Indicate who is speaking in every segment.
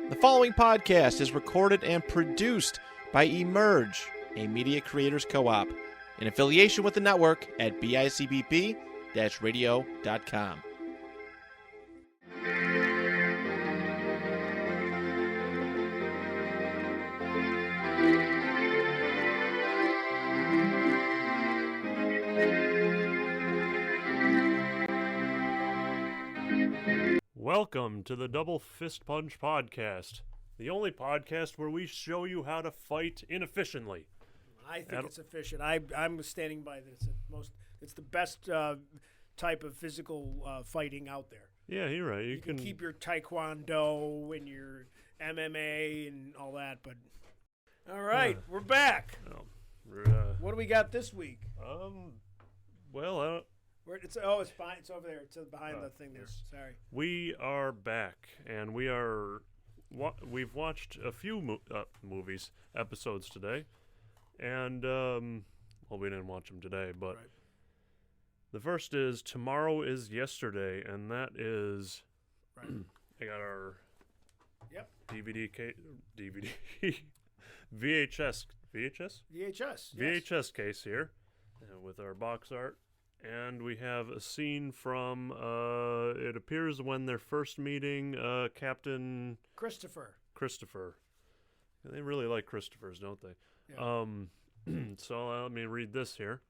Speaker 1: The following podcast is recorded and produced by Emerge, a media creators co-op, in affiliation with the network at bicbp-radio.com.
Speaker 2: Welcome to the Double Fist Punch Podcast, the only podcast where we show you how to fight inefficiently.
Speaker 3: I think it's efficient. I'm standing by this. It's the best type of physical fighting out there.
Speaker 2: Yeah, you're right.
Speaker 3: You can keep your Taekwondo and your MMA and all that, but all right, we're back. What do we got this week?
Speaker 2: Well, I don't.
Speaker 3: It's fine. It's over there. It's behind the thing there. Sorry.
Speaker 2: We are back, and we've watched a few movies episodes today, and well, we didn't watch them today, but
Speaker 3: right.
Speaker 2: The first is Tomorrow Is Yesterday, and that is
Speaker 3: right.
Speaker 2: I got our DVD VHS case here with our box art. And we have a scene from, it appears when they're first meeting Captain...
Speaker 3: Christopher.
Speaker 2: They really like Christophers, don't they?
Speaker 3: Yeah.
Speaker 2: So let me read this here.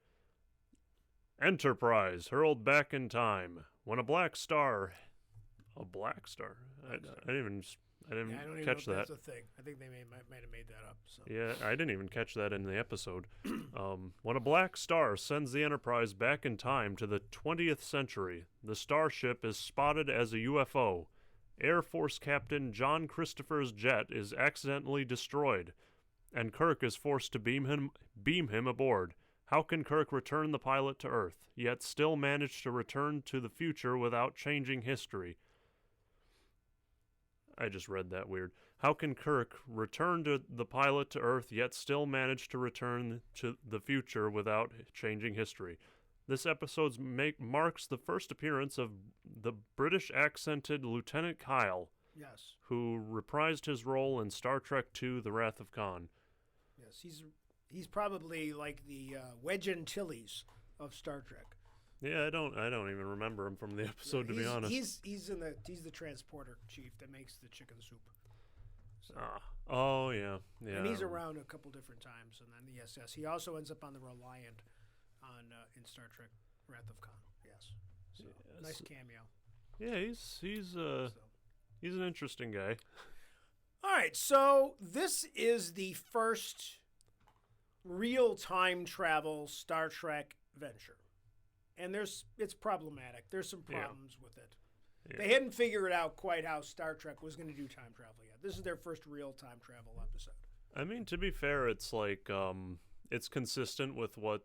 Speaker 2: Enterprise, hurled back in time. When a black star... A black star? I didn't even catch that.
Speaker 3: That's a thing. I think they might have made that up. So.
Speaker 2: Yeah, I didn't even catch that in the episode. When a black star sends the Enterprise back in time to the 20th century, the starship is spotted as a UFO. Air Force Captain John Christopher's jet is accidentally destroyed, and Kirk is forced to beam him aboard. How can Kirk return the pilot to Earth, yet still manage to return to the future without changing history? I just read that weird. How can Kirk return to the pilot to Earth yet still manage to return to the future without changing history? This episode marks the first appearance of the British-accented Lieutenant Kyle,
Speaker 3: yes,
Speaker 2: who reprised his role in Star Trek II: The Wrath of Khan.
Speaker 3: Yes, he's probably like the Wedge Antilles of Star Trek.
Speaker 2: Yeah, I don't even remember him from the episode, to be honest.
Speaker 3: He's the transporter chief that makes the chicken soup. So.
Speaker 2: Oh yeah.
Speaker 3: And he's around a couple different times, and then yes, he also ends up on the Reliant in Star Trek: Wrath of Khan. Yes, so nice cameo.
Speaker 2: Yeah, he's an interesting guy.
Speaker 3: All right, so this is the first real time travel Star Trek venture. And it's problematic. There's some problems with it. Yeah. They hadn't figured out quite how Star Trek was going to do time travel yet. This is their first real time travel episode.
Speaker 2: I mean, to be fair, it's like it's consistent with what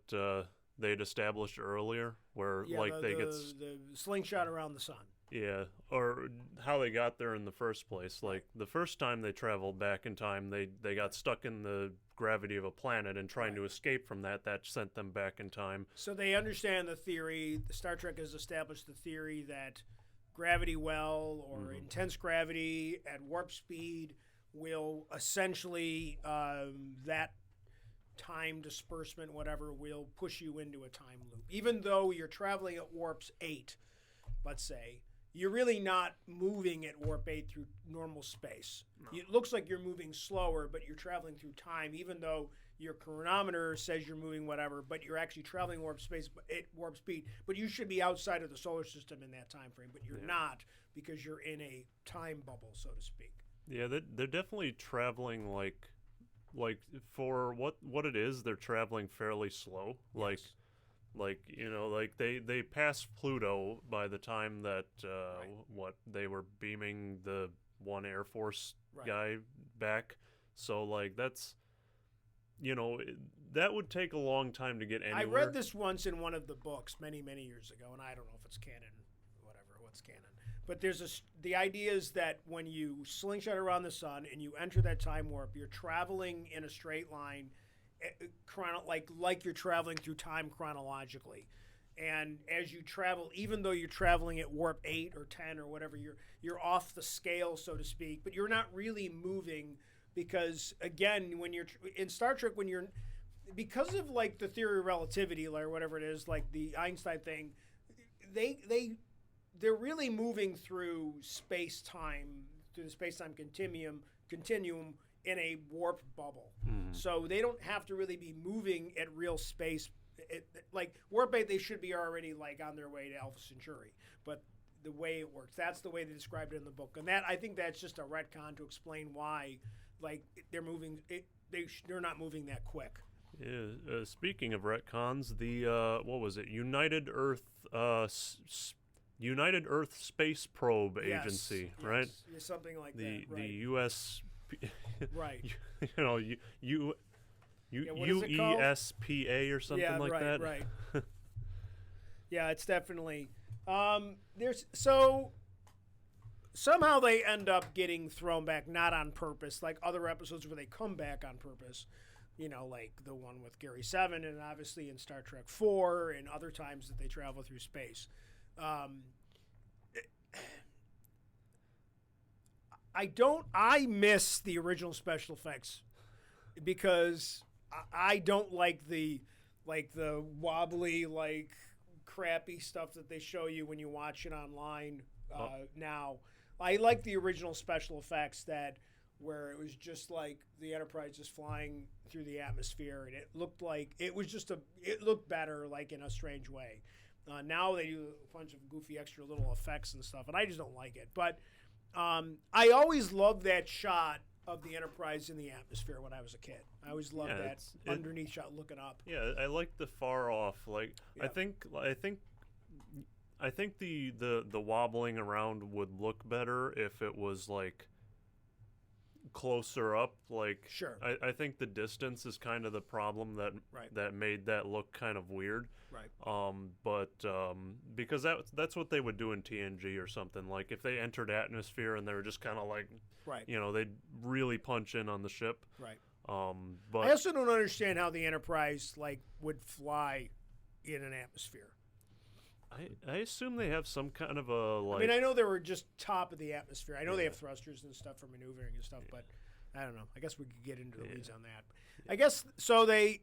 Speaker 2: they'd established earlier, where they get the
Speaker 3: slingshot around the sun.
Speaker 2: Yeah, or how they got there in the first place. Like the first time they traveled back in time, they got stuck in the gravity of a planet and trying to escape from that sent them back in time.
Speaker 3: So they understand the theory. Star Trek has established the theory that gravity well or intense gravity at warp speed will essentially that time disbursement, whatever, will push you into a time loop. Even though you're traveling at warps 8, let's say, you're really not moving at warp 8 through normal space. No. It looks like you're moving slower, but you're traveling through time, even though your chronometer says you're moving whatever, but you're actually traveling warp space at warp speed. But you should be outside of the solar system in that time frame, but you're not, because you're in a time bubble, so to speak.
Speaker 2: Yeah, they're definitely traveling like for what it is, they're traveling fairly slow.
Speaker 3: Yes.
Speaker 2: Like, you know, like they passed Pluto by the time that they were beaming the one Air Force guy back. So like that's, you know, that would take a long time to get anywhere.
Speaker 3: I read this once in one of the books many years ago, and I don't know if it's canon, what's canon. But the idea is that when you slingshot around the sun and you enter that time warp, you're traveling in a straight line, like you're traveling through time chronologically. And as you travel, even though you're traveling at warp 8 or 10 or whatever, you're off the scale, so to speak, but you're not really moving because, again, when you're in Star Trek, because of like the theory of relativity or whatever it is, like the Einstein thing, they're really moving through space-time, through the space-time continuum in a warp bubble. So they don't have to really be moving at real space. Like warp 8, they should be already like on their way to Alpha Centauri. But the way it works, that's the way they described it in the book. And that, I think that's just a retcon to explain why, like, they're moving. They're not moving that quick.
Speaker 2: Yeah. Speaking of retcons, the what was it? United Earth Space Probe Agency,
Speaker 3: Yes,
Speaker 2: right?
Speaker 3: yeah, something like
Speaker 2: The
Speaker 3: that. Right.
Speaker 2: the U.S.
Speaker 3: Right.
Speaker 2: You
Speaker 3: what is it called?
Speaker 2: UESPA or something
Speaker 3: Yeah,
Speaker 2: like
Speaker 3: right,
Speaker 2: that.
Speaker 3: right. Yeah, it's definitely there's so somehow they end up getting thrown back, not on purpose, like other episodes where they come back on purpose. You know, like the one with Gary Seven, and obviously in Star Trek 4, and other times that they travel through space. I miss the original special effects because I don't like the wobbly, like crappy stuff that they show you when you watch it online now. I like the original special effects where it was just like the Enterprise just flying through the atmosphere, and it looked like it looked better, like in a strange way. Now they do a bunch of goofy extra little effects and stuff, and I just don't like it. But I always loved that shot of the Enterprise in the atmosphere when I was a kid. I always loved that underneath shot looking up.
Speaker 2: Yeah, I like the far off. Like
Speaker 3: Yep.
Speaker 2: I think the wobbling around would look better if it was like closer up. Like
Speaker 3: Sure.
Speaker 2: I think the distance is kind of the problem
Speaker 3: Right.
Speaker 2: that made that look kind of weird.
Speaker 3: Right.
Speaker 2: Because that's what they would do in TNG or something. Like if they entered atmosphere and they were just kind of like,
Speaker 3: Right.
Speaker 2: they'd really punch in on the ship.
Speaker 3: Right.
Speaker 2: But
Speaker 3: I also don't understand how the Enterprise would fly in an atmosphere.
Speaker 2: I assume they have some kind of a like.
Speaker 3: I mean, I know they were just top of the atmosphere. I know they have thrusters and stuff for maneuvering and stuff, but I don't know. I guess we could get into the weeds on that. I guess so. They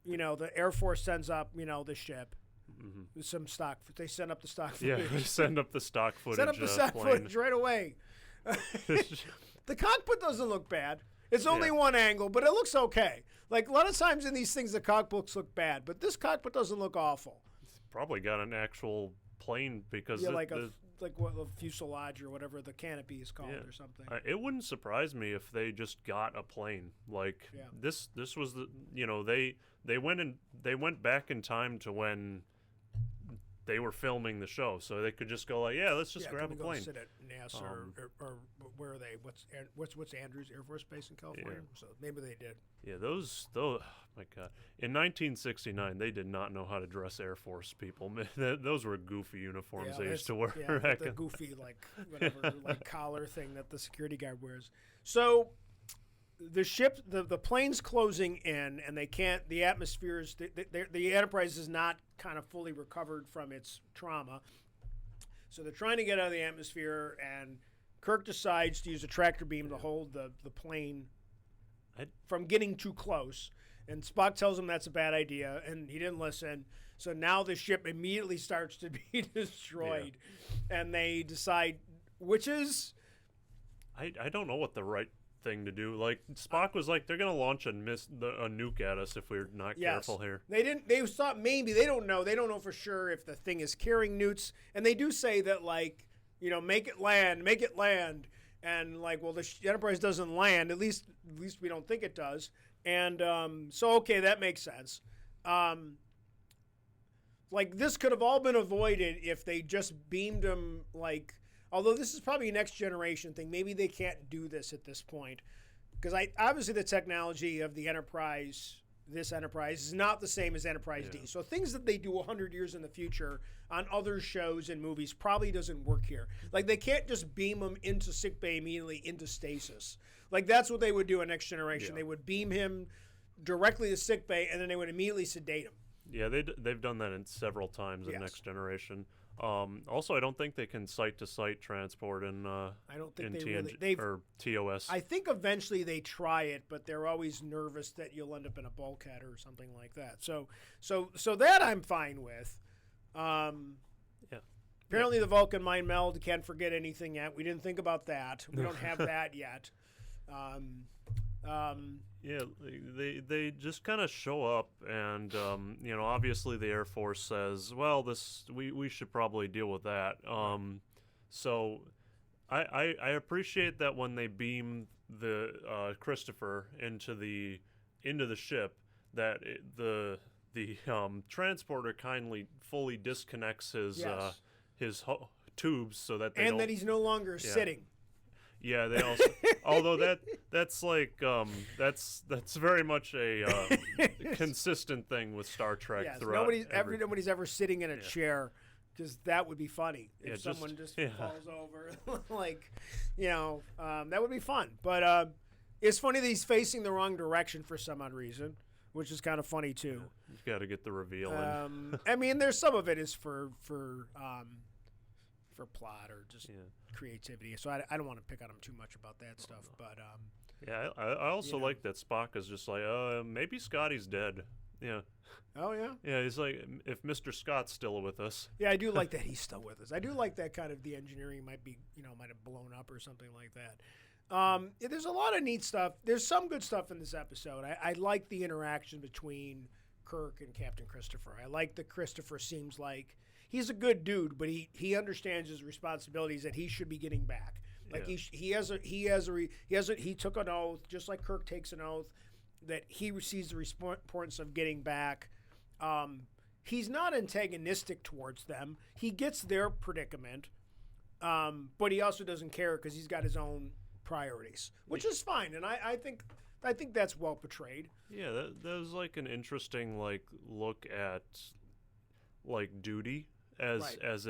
Speaker 3: the Air Force sends up the ship.
Speaker 2: Mhm.
Speaker 3: Some stock. They send up the stock
Speaker 2: Yeah,
Speaker 3: footage.
Speaker 2: send up the stock footage.
Speaker 3: Send up the stock
Speaker 2: plane.
Speaker 3: footage right away. The cockpit doesn't look bad. It's only one angle, but it looks okay. Like a lot of times in these things, the cockpits look bad, but this cockpit doesn't look awful.
Speaker 2: Probably got an actual plane because
Speaker 3: Yeah, like a fuselage or whatever the canopy is called or something.
Speaker 2: It wouldn't surprise me if they just got a plane. Like this was the they went back in time to when they were filming the show, so they could just go like, let's just grab a
Speaker 3: go
Speaker 2: plane.
Speaker 3: Sit at NASA or where are they? What's Andrews Air Force Base in California? So maybe they did.
Speaker 2: Yeah, those oh my God. In 1969, they did not know how to dress Air Force people. Those were goofy uniforms they used to wear.
Speaker 3: Yeah, the goofy whatever collar thing that the security guard wears. So the ship, the plane's closing in, and they can't. The atmosphere is the Enterprise is not kind of fully recovered from its trauma. So they're trying to get out of the atmosphere, and Kirk decides to use a tractor beam to hold the plane from getting too close. And Spock tells him that's a bad idea, and he didn't listen. So now the ship immediately starts to be destroyed, and they decide, which is...
Speaker 2: I don't know what the right thing to do. Like Spock was like, they're gonna launch a nuke at us if we're not careful here.
Speaker 3: They thought maybe they don't know for sure if the thing is carrying nukes, and they do say that make it land, and the Enterprise doesn't land. At least we don't think it does, and so okay, that makes sense. This could have all been avoided if they just beamed them Although this is probably a next generation thing, maybe they can't do this at this point, because obviously the technology of the Enterprise, this Enterprise, is not the same as Enterprise D. So things that they do 100 years in the future on other shows and movies probably doesn't work here. They can't just beam him into sickbay immediately into stasis. That's what they would do in Next Generation.
Speaker 2: Yeah.
Speaker 3: They would beam him directly to sickbay, and then they would immediately sedate him.
Speaker 2: Yeah, they've done that in several times in
Speaker 3: Yes.
Speaker 2: Next Generation. Also, I don't think they can site-to-site transport in
Speaker 3: I don't think
Speaker 2: in
Speaker 3: they
Speaker 2: TNG
Speaker 3: really. They've.
Speaker 2: or TOS.
Speaker 3: I think eventually they try it, but they're always nervous that you'll end up in a bulkhead or something like that. So that I'm fine with.
Speaker 2: Yeah.
Speaker 3: Apparently, the Vulcan mind meld can't forget anything yet. We didn't think about that. We don't have that yet.
Speaker 2: Yeah, they just kind of show up, and obviously the Air Force says, well, we should probably deal with that. So I appreciate that when they beam the Christopher into the ship, that the transporter kindly fully disconnects his
Speaker 3: Yes.
Speaker 2: tubes so that they
Speaker 3: And
Speaker 2: don't.
Speaker 3: that he's no longer sitting.
Speaker 2: Yeah, they also. Although that's like that's very much a consistent thing with Star Trek
Speaker 3: Yes.
Speaker 2: throughout.
Speaker 3: Nobody's ever sitting in a chair, because that would be funny if
Speaker 2: Yeah, just-
Speaker 3: someone just
Speaker 2: yeah.
Speaker 3: falls over. That would be fun. But it's funny that he's facing the wrong direction for some odd reason, which is kind of funny too.
Speaker 2: You've got to get the reveal in.
Speaker 3: I mean, there's some of it is for plot or just
Speaker 2: Yeah.
Speaker 3: creativity. So I don't want to pick on him too much about that stuff. But
Speaker 2: Yeah, I also
Speaker 3: you know.
Speaker 2: like that Spock is just like, maybe Scotty's dead. Yeah,
Speaker 3: oh yeah,
Speaker 2: yeah. He's like, if Mr. Scott's still with us.
Speaker 3: yeah, I do like that he's still with us. I do like that kind of the engineering might have blown up or something like that. Yeah, there's a lot of neat stuff. There's some good stuff in this episode. I like the interaction between Kirk and Captain Christopher. I like that Christopher seems like he's a good dude, but he understands his responsibilities that he should be getting back. Like
Speaker 2: Yeah.
Speaker 3: he took an oath, just like Kirk takes an oath, that he receives the importance of getting back. He's not antagonistic towards them. He gets their predicament, but he also doesn't care because he's got his own priorities, which is fine. And I think that's well portrayed.
Speaker 2: Yeah, that was like an interesting look at duty as
Speaker 3: Right.
Speaker 2: as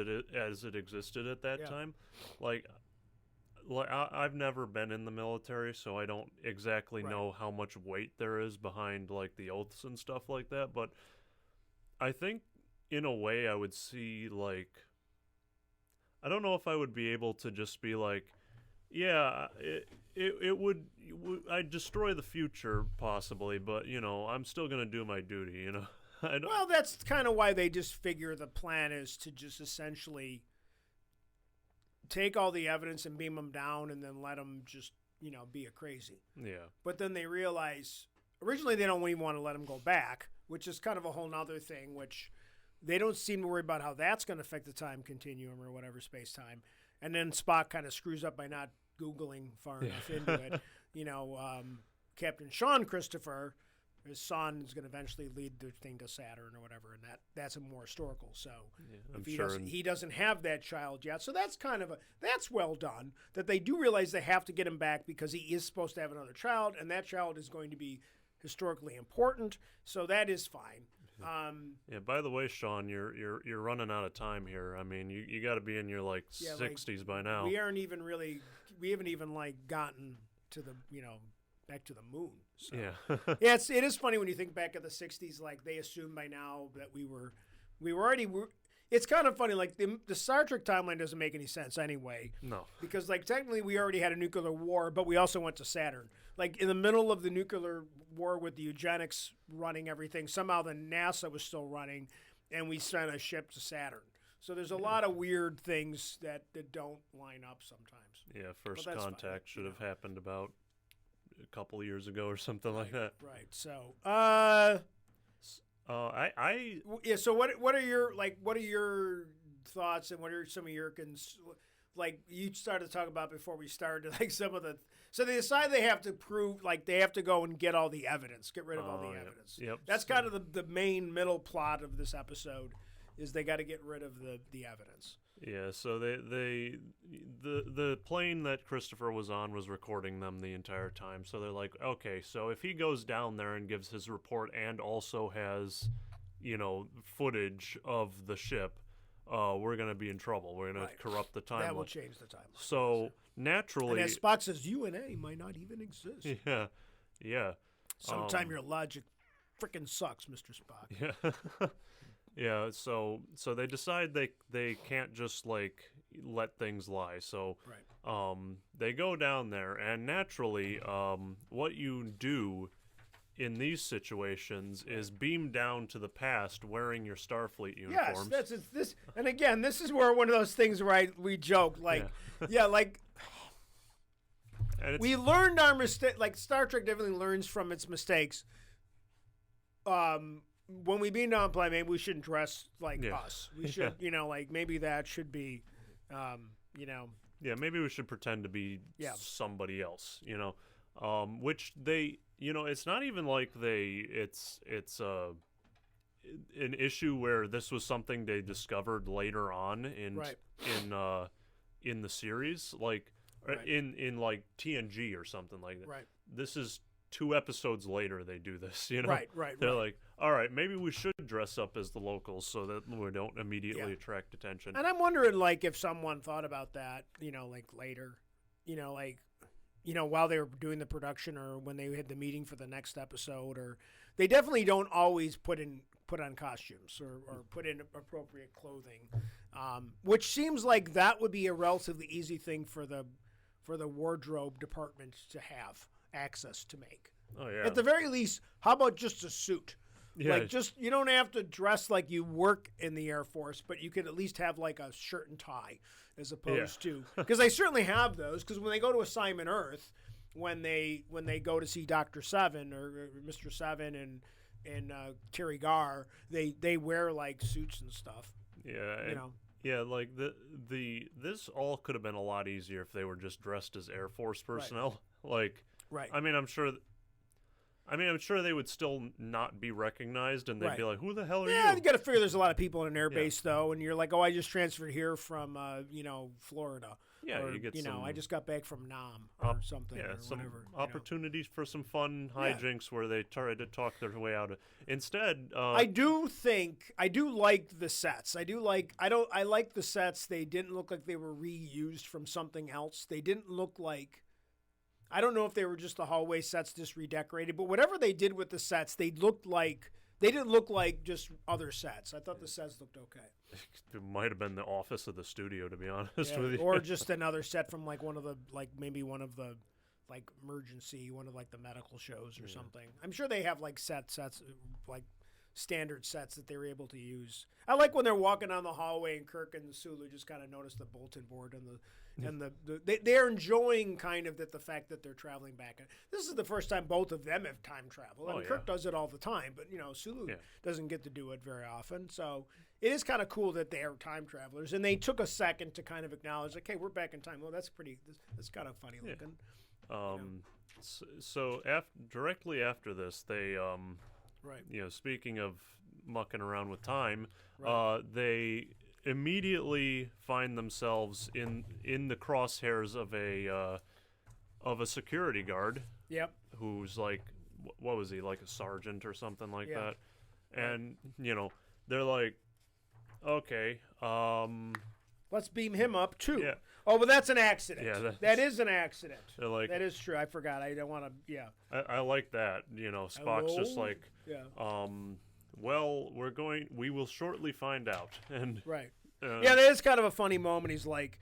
Speaker 2: it existed at that
Speaker 3: Yeah.
Speaker 2: time. Like I've never been in the military, so I don't exactly
Speaker 3: Right.
Speaker 2: know how much weight there is behind the oaths and stuff like that, but I think in a way I would see I don't know if I would be able to just be like, yeah, it would I'd destroy the future possibly, but I'm still gonna do my duty. I don't,
Speaker 3: Well, that's kind of why they just figure the plan is to just essentially take all the evidence and beam them down and then let them just, be a crazy.
Speaker 2: yeah.
Speaker 3: But then they realize originally they don't even want to let him go back, which is kind of a whole nother thing, which they don't seem to worry about how that's going to affect the time continuum or whatever space time. And then Spock kind of screws up by not Googling far enough into it. Captain Sean Christopher, his son, is going to eventually lead the thing to Saturn or whatever, and that's a more historical. So
Speaker 2: I'm
Speaker 3: if he
Speaker 2: sure
Speaker 3: doesn't, he doesn't have that child yet. So that's kind of that's well done that they do realize they have to get him back because he is supposed to have another child, and that child is going to be historically important. So that is fine.
Speaker 2: Yeah. By the way, Sean, you're running out of time here. I mean, you got to be in your 60s by now.
Speaker 3: We haven't even gotten to the back to the moon. So.
Speaker 2: Yeah.
Speaker 3: Yeah, it is funny when you think back at the '60s. Like they assumed by now that we were already. It's kind of funny. Like the Star Trek timeline doesn't make any sense anyway.
Speaker 2: No.
Speaker 3: Because technically we already had a nuclear war, but we also went to Saturn. Like in the middle of the nuclear war with the eugenics running everything, somehow the NASA was still running, and we sent a ship to Saturn. So there's a lot of weird things that don't line up sometimes.
Speaker 2: Yeah. First
Speaker 3: that's fine,
Speaker 2: contact should have happened about a couple years ago or something like that.
Speaker 3: Right. So,
Speaker 2: I
Speaker 3: So what are your thoughts and what are some of your you started to talk about before we started some of the so they decide they have to prove they have to go and get all the evidence, get rid of all the
Speaker 2: yep.
Speaker 3: evidence.
Speaker 2: Yep.
Speaker 3: That's kind of the main middle plot of this episode is they got to get rid of the evidence.
Speaker 2: Yeah, so the plane that Christopher was on was recording them the entire time. So they're like, okay, so if he goes down there and gives his report and also has, footage of the ship, we're gonna be in trouble. We're gonna corrupt the timeline.
Speaker 3: That will change the timeline.
Speaker 2: So naturally,
Speaker 3: and as Spock says, UNA might not even exist.
Speaker 2: yeah.
Speaker 3: Sometime your logic freaking sucks, Mr. Spock.
Speaker 2: Yeah. Yeah, so they decide they can't just like let things lie. So
Speaker 3: Right.
Speaker 2: they go down there, and naturally what you do in these situations is beam down to the past wearing your Starfleet uniforms.
Speaker 3: Yes, that's this. And again, this is where one of those things where we joke, like, yeah, like
Speaker 2: And it's,
Speaker 3: we learned our mistake. Like Star Trek definitely learns from its mistakes. When we beam down planet, maybe we shouldn't dress like us. We should, like maybe that should be,
Speaker 2: yeah, maybe we should pretend to be somebody else, which they, it's not even like it's an issue where this was something they discovered later on in the series, like in like TNG or something like that.
Speaker 3: Right.
Speaker 2: This is 2 episodes later they do this,
Speaker 3: Right.
Speaker 2: They're like, all right, maybe we should dress up as the locals so that we don't immediately attract attention.
Speaker 3: And I'm wondering, like, if someone thought about that, like later, while they were doing the production or when they had the meeting for the next episode, or they definitely don't always put on costumes or put in appropriate clothing, which seems like that would be a relatively easy thing for the wardrobe department to have access to make.
Speaker 2: Oh yeah.
Speaker 3: At the very least, how about just a suit?
Speaker 2: Yeah.
Speaker 3: Like, just, you don't have to dress like you work in the Air Force, but you could at least have like a shirt and tie as opposed to, because they certainly have those, because when they go to Assignment Earth, when they go to see Dr. Seven or Mr. Seven and Terry Gar, they wear like suits and stuff.
Speaker 2: Yeah. Yeah, like this all could have been a lot easier if they were just dressed as Air Force personnel. Like,
Speaker 3: right.
Speaker 2: I mean, I'm sure they would still not be recognized, and they'd be like, "Who the hell are you?"
Speaker 3: Yeah, you got to figure there's a lot of people in an air base though, and you're like, "Oh, I just transferred here from Florida."
Speaker 2: Yeah,
Speaker 3: or,
Speaker 2: you get some,
Speaker 3: I just got back from Nam or something.
Speaker 2: Yeah,
Speaker 3: or
Speaker 2: some
Speaker 3: whatever,
Speaker 2: opportunities for some fun hijinks where they try to talk their way out of. Instead,
Speaker 3: I do like the sets. I like the sets. They didn't look like they were reused from something else. They didn't look like, I don't know if they were just the hallway sets just redecorated, but whatever they did with the sets, they didn't look like just other sets. I thought the sets looked okay.
Speaker 2: It might have been the office of the studio, to be honest with you.
Speaker 3: Or just another set from like one of the emergency, one of like the medical shows or something. I'm sure they have like sets like standard sets that they were able to use. I like when they're walking down the hallway and Kirk and Sulu just kind of notice the bulletin board and they're enjoying kind of the fact that they're traveling back. This is the first time both of them have time travel. And Kirk does it all the time, but Sulu doesn't get to do it very often. So it is kind of cool that they are time travelers, and they took a second to kind of acknowledge, like, hey, we're back in time. Well, that's kind of funny looking.
Speaker 2: So directly after this, they speaking of mucking around with time, they immediately find themselves in the crosshairs of a security guard.
Speaker 3: Yep.
Speaker 2: Who's like, what was he, like a sergeant or something like that? And they're like, okay,
Speaker 3: let's beam him up too.
Speaker 2: Yeah.
Speaker 3: Oh, but that's an accident.
Speaker 2: Yeah,
Speaker 3: that is an accident.
Speaker 2: They're like,
Speaker 3: that is true. I forgot. I don't want to. Yeah.
Speaker 2: I like that. Spock's just like, well, we will shortly find out. And
Speaker 3: right. That is kind of a funny moment. He's like,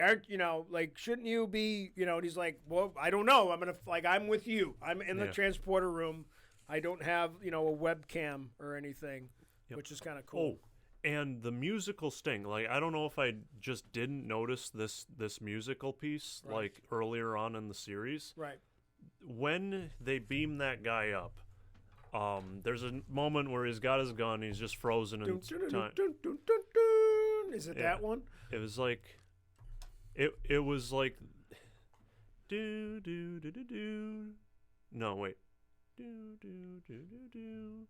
Speaker 3: aren't shouldn't you be, and he's like, well, I don't know. I'm with you. I'm in the transporter room. I don't have, a webcam or anything, which is kind of cool.
Speaker 2: Oh, and the musical sting, like, I don't know if I just didn't notice this musical piece, like, earlier on in the series.
Speaker 3: Right.
Speaker 2: When they beam that guy up, there's a moment where he's got his gun, he's just frozen in time.
Speaker 3: Is it that one?
Speaker 2: It was like, it was like, do do do do do. No, wait. Do do do do do.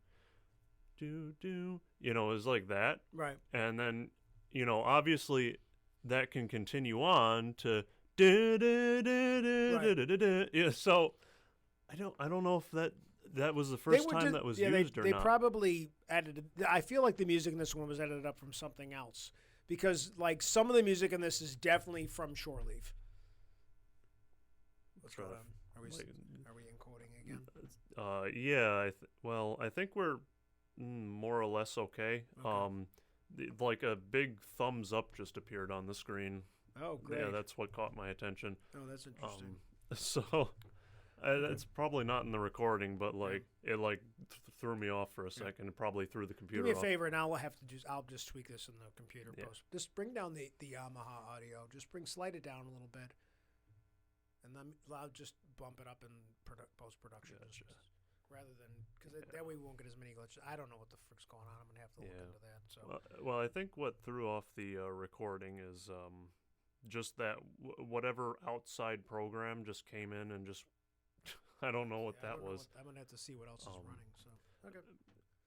Speaker 2: Do. It was like that.
Speaker 3: Right.
Speaker 2: And then, obviously that can continue on to do do do do do do do. Yeah, so I don't know if that was the first time that was used or not.
Speaker 3: They probably edited. I feel like the music in this one was edited up from something else, because like some of the music in this is definitely from Shore Leave. What's going on? Are we encoding again?
Speaker 2: Yeah. I think we're more or less okay.
Speaker 3: Okay.
Speaker 2: Like a big thumbs up just appeared on the screen.
Speaker 3: Oh, great.
Speaker 2: Yeah, that's what caught my attention.
Speaker 3: Oh, that's interesting.
Speaker 2: So that's probably not in the recording, but like it threw me off for a second. It probably threw the
Speaker 3: Do
Speaker 2: computer
Speaker 3: me a
Speaker 2: off.
Speaker 3: favor, and I'll just tweak this in the computer
Speaker 2: Yeah.
Speaker 3: post. Just bring down the Yamaha audio. Just slide it down a little bit, and then I'll just bump it up in post production,
Speaker 2: Gotcha.
Speaker 3: rather than because that way we won't get as many glitches. I don't know what the frick's going on. I'm gonna have to look
Speaker 2: Yeah.
Speaker 3: into that. So
Speaker 2: Well, I think what threw off the recording is just that whatever outside program just came in and just I don't know what
Speaker 3: yeah, I
Speaker 2: that
Speaker 3: don't know
Speaker 2: was.
Speaker 3: I'm gonna have to see what else is running. So okay.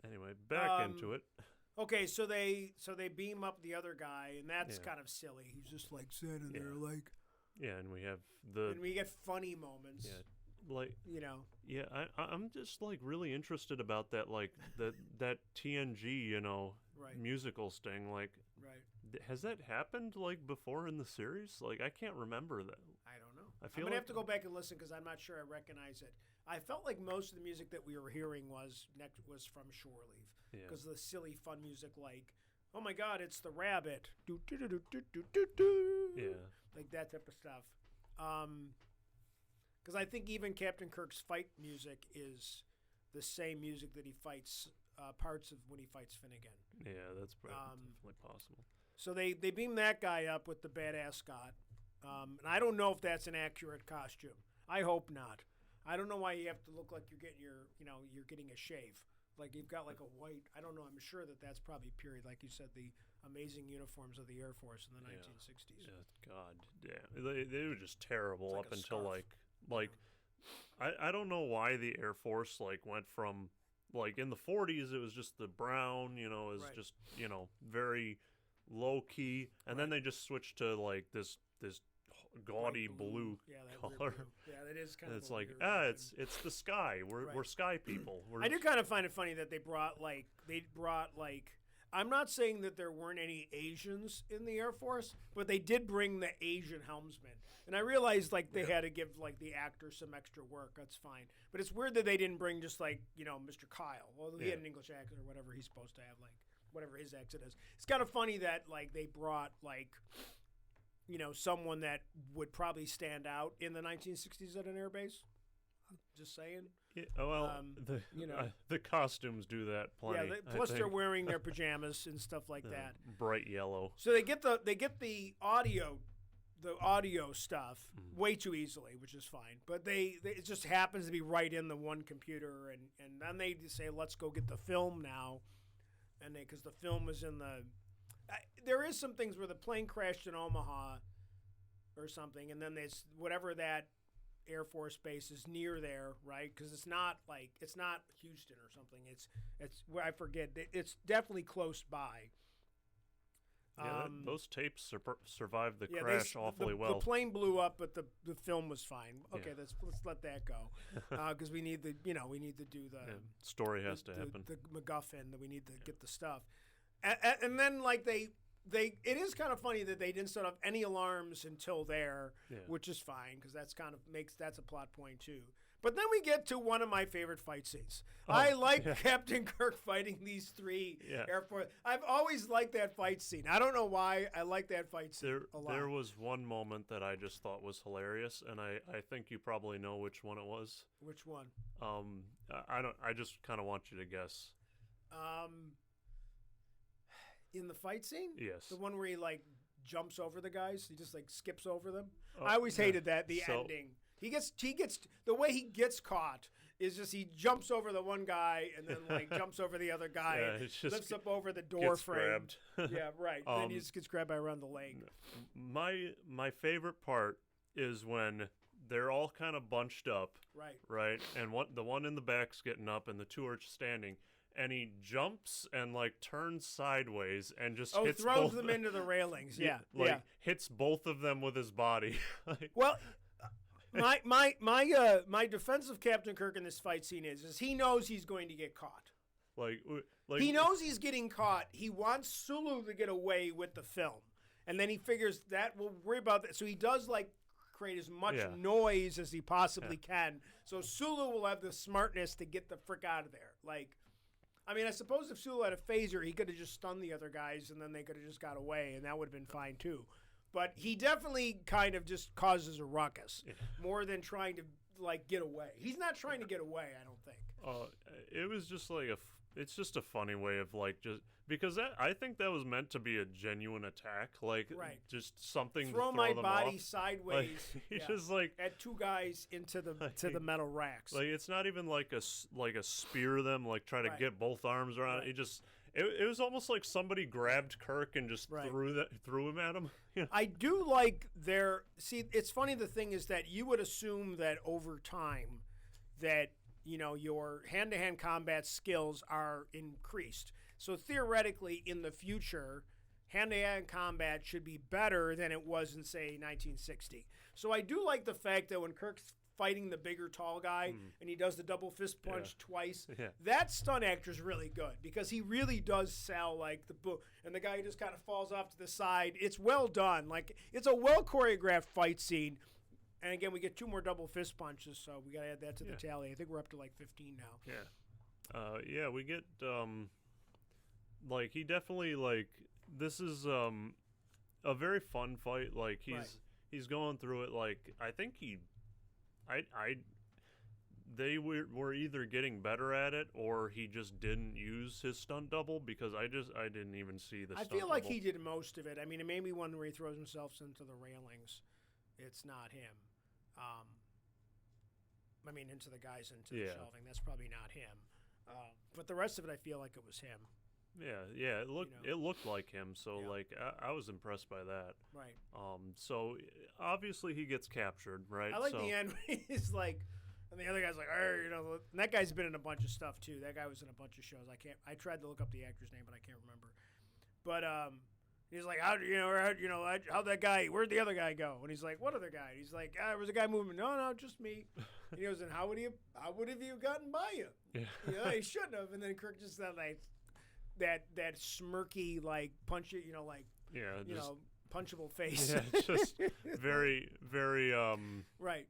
Speaker 2: Anyway, back into it.
Speaker 3: Okay, so they beam up the other guy, and that's
Speaker 2: Yeah.
Speaker 3: kind of silly. He's just like sitting there,
Speaker 2: Yeah.
Speaker 3: like,
Speaker 2: Yeah, and we have
Speaker 3: and we get funny moments.
Speaker 2: yeah, like
Speaker 3: You know,
Speaker 2: I'm just like really interested about that like that TNG
Speaker 3: right,
Speaker 2: musical sting like
Speaker 3: right.
Speaker 2: has that happened like before in the series? Like I can't remember that.
Speaker 3: I don't know.
Speaker 2: I
Speaker 3: I'm
Speaker 2: feel
Speaker 3: gonna
Speaker 2: like
Speaker 3: have to go back and listen because I'm not sure I recognize it. I felt like most of the music that we were hearing was from Shore Leave
Speaker 2: yeah.
Speaker 3: because of the silly fun music like, oh my God, it's the rabbit, do do do do do do do do,
Speaker 2: Yeah.
Speaker 3: like that type of stuff. Because I think even Captain Kirk's fight music is the same music that he fights parts of when he fights Finnegan.
Speaker 2: Yeah, that's definitely possible.
Speaker 3: So they beam that guy up with the badass Scott, and I don't know if that's an accurate costume. I hope not. I don't know why you have to look like you're getting you're getting a shave. Like you've got like a white. I don't know. I'm sure that's probably period, like you said, the amazing uniforms of the Air Force in the 1960s.
Speaker 2: Yeah, God damn, they were just terrible
Speaker 3: It's like
Speaker 2: up
Speaker 3: a
Speaker 2: until
Speaker 3: scarf.
Speaker 2: like I don't know why the Air Force like went from like in the 40s it was just the brown, it was
Speaker 3: Right.
Speaker 2: just very low key, and then
Speaker 3: Right.
Speaker 2: they just switched to like this gaudy
Speaker 3: Bright
Speaker 2: blue
Speaker 3: Yeah, that
Speaker 2: color.
Speaker 3: weird blue. Yeah, that is kind
Speaker 2: And
Speaker 3: of.
Speaker 2: it's
Speaker 3: a
Speaker 2: like
Speaker 3: weird
Speaker 2: it's the sky. We're
Speaker 3: Right.
Speaker 2: sky people.
Speaker 3: I do kind of find it funny that they brought like I'm not saying that there weren't any Asians in the Air Force, but they did bring the Asian helmsman. And I realized like they had to give like the actor some extra work. That's fine. But it's weird that they didn't bring just like, Mr. Kyle. Although he had an English accent or whatever he's supposed to have, like whatever his accent is. It's kind of funny that like they brought like someone that would probably stand out in the 1960s at an airbase. Just saying.
Speaker 2: Yeah, well, the costumes do that plenty.
Speaker 3: Yeah,
Speaker 2: I
Speaker 3: plus they're
Speaker 2: think.
Speaker 3: wearing their pajamas and stuff like that.
Speaker 2: Bright yellow.
Speaker 3: So they get the audio stuff way too easily, which is fine. But it just happens to be right in the one computer, and then they say, let's go get the film now, and because the film was in the. There is some things where the plane crashed in Omaha, or something, and then there's whatever that Air Force base is near there, right? Because it's not Houston or something. It's where I forget. It's definitely close by.
Speaker 2: Yeah, those tapes survived the
Speaker 3: Yeah,
Speaker 2: crash awfully well.
Speaker 3: The plane blew up, but the film was fine. Okay,
Speaker 2: Yeah.
Speaker 3: let's let that go, because we need to do the
Speaker 2: Story has to happen.
Speaker 3: the MacGuffin that we need to get the stuff, and then like it is kind of funny that they didn't set off any alarms until there,
Speaker 2: Yeah.
Speaker 3: which is fine because that's a plot point too. But then we get to one of my favorite fight scenes. I like Captain Kirk fighting these three Air Force. I've always liked that fight scene. I don't know why. I like that fight scene a lot.
Speaker 2: There was one moment that I just thought was hilarious, and I think you probably know which one it was.
Speaker 3: Which one?
Speaker 2: I just kind of want you to guess.
Speaker 3: In the fight scene?
Speaker 2: Yes.
Speaker 3: The one where he like jumps over the guys. He just like skips over them.
Speaker 2: Oh,
Speaker 3: I always hated that
Speaker 2: So-
Speaker 3: ending. He gets the way he gets caught is just he jumps over the one guy and then like jumps over the other guy,
Speaker 2: Yeah,
Speaker 3: and
Speaker 2: it's just
Speaker 3: lifts up over the door
Speaker 2: gets
Speaker 3: frame.
Speaker 2: grabbed.
Speaker 3: Yeah, right. Then he just gets grabbed by around the leg.
Speaker 2: My favorite part is when they're all kind of bunched up,
Speaker 3: Right.
Speaker 2: and the one in the back's getting up, and the two are standing. And he jumps and like turns sideways and just hits
Speaker 3: throws
Speaker 2: both
Speaker 3: them into the railings. Yeah.
Speaker 2: hits both of them with his body. Like,
Speaker 3: Well, my defense of Captain Kirk in this fight scene is he knows he's going to get caught.
Speaker 2: like
Speaker 3: He knows he's getting caught. He wants Sulu to get away with the film, and then he figures that we'll worry about that. So he does like create as much
Speaker 2: Yeah.
Speaker 3: noise as he possibly can. So Sulu will have the smartness to get the frick out of there. Like, I mean, I suppose if Sulu had a phaser, he could have just stunned the other guys, and then they could have just got away, and that would have been fine too. But he definitely kind of just causes a ruckus more than trying to like get away. He's not trying to get away, I don't think.
Speaker 2: It was just like it's just a funny way of like just because I think that was meant to be a genuine attack, like
Speaker 3: Right.
Speaker 2: just something
Speaker 3: Throw
Speaker 2: to throw
Speaker 3: my
Speaker 2: them
Speaker 3: body
Speaker 2: off.
Speaker 3: sideways.
Speaker 2: Like, he's
Speaker 3: yeah,
Speaker 2: just like
Speaker 3: at two guys into the metal racks.
Speaker 2: like it's not even like a spear them, like try to
Speaker 3: Right.
Speaker 2: get both arms around
Speaker 3: Right.
Speaker 2: it. It was almost like somebody grabbed Kirk and just
Speaker 3: Right.
Speaker 2: threw him at him. Yeah.
Speaker 3: I do like their see. It's funny. The thing is that you would assume that over time, that your hand-to-hand combat skills are increased. So theoretically, in the future, hand-to-hand combat should be better than it was in say 1960. So I do like the fact that when Kirk's fighting the bigger tall guy and he does the double fist punch twice,
Speaker 2: Yeah.
Speaker 3: that stunt actor's really good because he really does sell like the book, and the guy just kind of falls off to the side. It's well done. Like, it's a well choreographed fight scene. And again, we get 2 more double fist punches, so we got to add that to the tally. I think we're up to like 15 now.
Speaker 2: Yeah. Yeah, we get like he definitely like this is a very fun fight. Like he's going through it like I think they were either getting better at it or he just didn't use his stunt double because I didn't even see the
Speaker 3: I
Speaker 2: stunt
Speaker 3: feel like
Speaker 2: double.
Speaker 3: he did most of it. I mean, it made me one where he throws himself into the railings. It's not him. I mean, into the guys into the shelving. That's probably not him. But the rest of it, I feel like it was him.
Speaker 2: Yeah, it looked like him. So like I was impressed by that.
Speaker 3: Right.
Speaker 2: So obviously he gets captured, right?
Speaker 3: I like
Speaker 2: so,
Speaker 3: the end. He's like, and the other guy's like, and that guy's been in a bunch of stuff too. That guy was in a bunch of shows. I tried to look up the actor's name, but I can't remember. But he's like, how'd that guy? Where'd the other guy go? And he's like, what other guy? And he's like, there was a guy moving. No, just me. And he goes, and how would he have gotten by you?
Speaker 2: Yeah.
Speaker 3: He shouldn't have. And then Kirk just said like that smirky like punch it, punchable face.
Speaker 2: Yeah, just very, very
Speaker 3: right.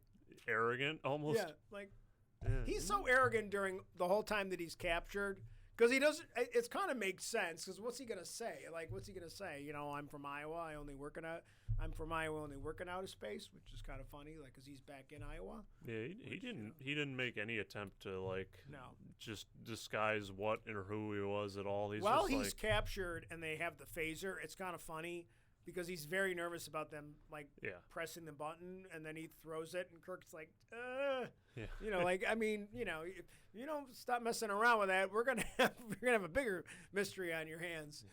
Speaker 2: arrogant almost.
Speaker 3: Yeah, like
Speaker 2: Yeah.
Speaker 3: he's so arrogant during the whole time that he's captured because he doesn't. It kind of makes sense because what's he gonna say? Like, what's he gonna say? I'm from Iowa. I'm from Iowa, only working out of space, which is kind of funny. Like, because he's back in Iowa.
Speaker 2: Yeah, he didn't make any attempt to like
Speaker 3: No.
Speaker 2: just disguise what or who he was at all. He's
Speaker 3: While
Speaker 2: just
Speaker 3: he's
Speaker 2: like,
Speaker 3: captured and they have the phaser, it's kind of funny because he's very nervous about them like pressing the button, and then he throws it, and Kirk's like,
Speaker 2: Yeah.
Speaker 3: like I mean, if you don't stop messing around with that, we're gonna have a bigger mystery on your hands.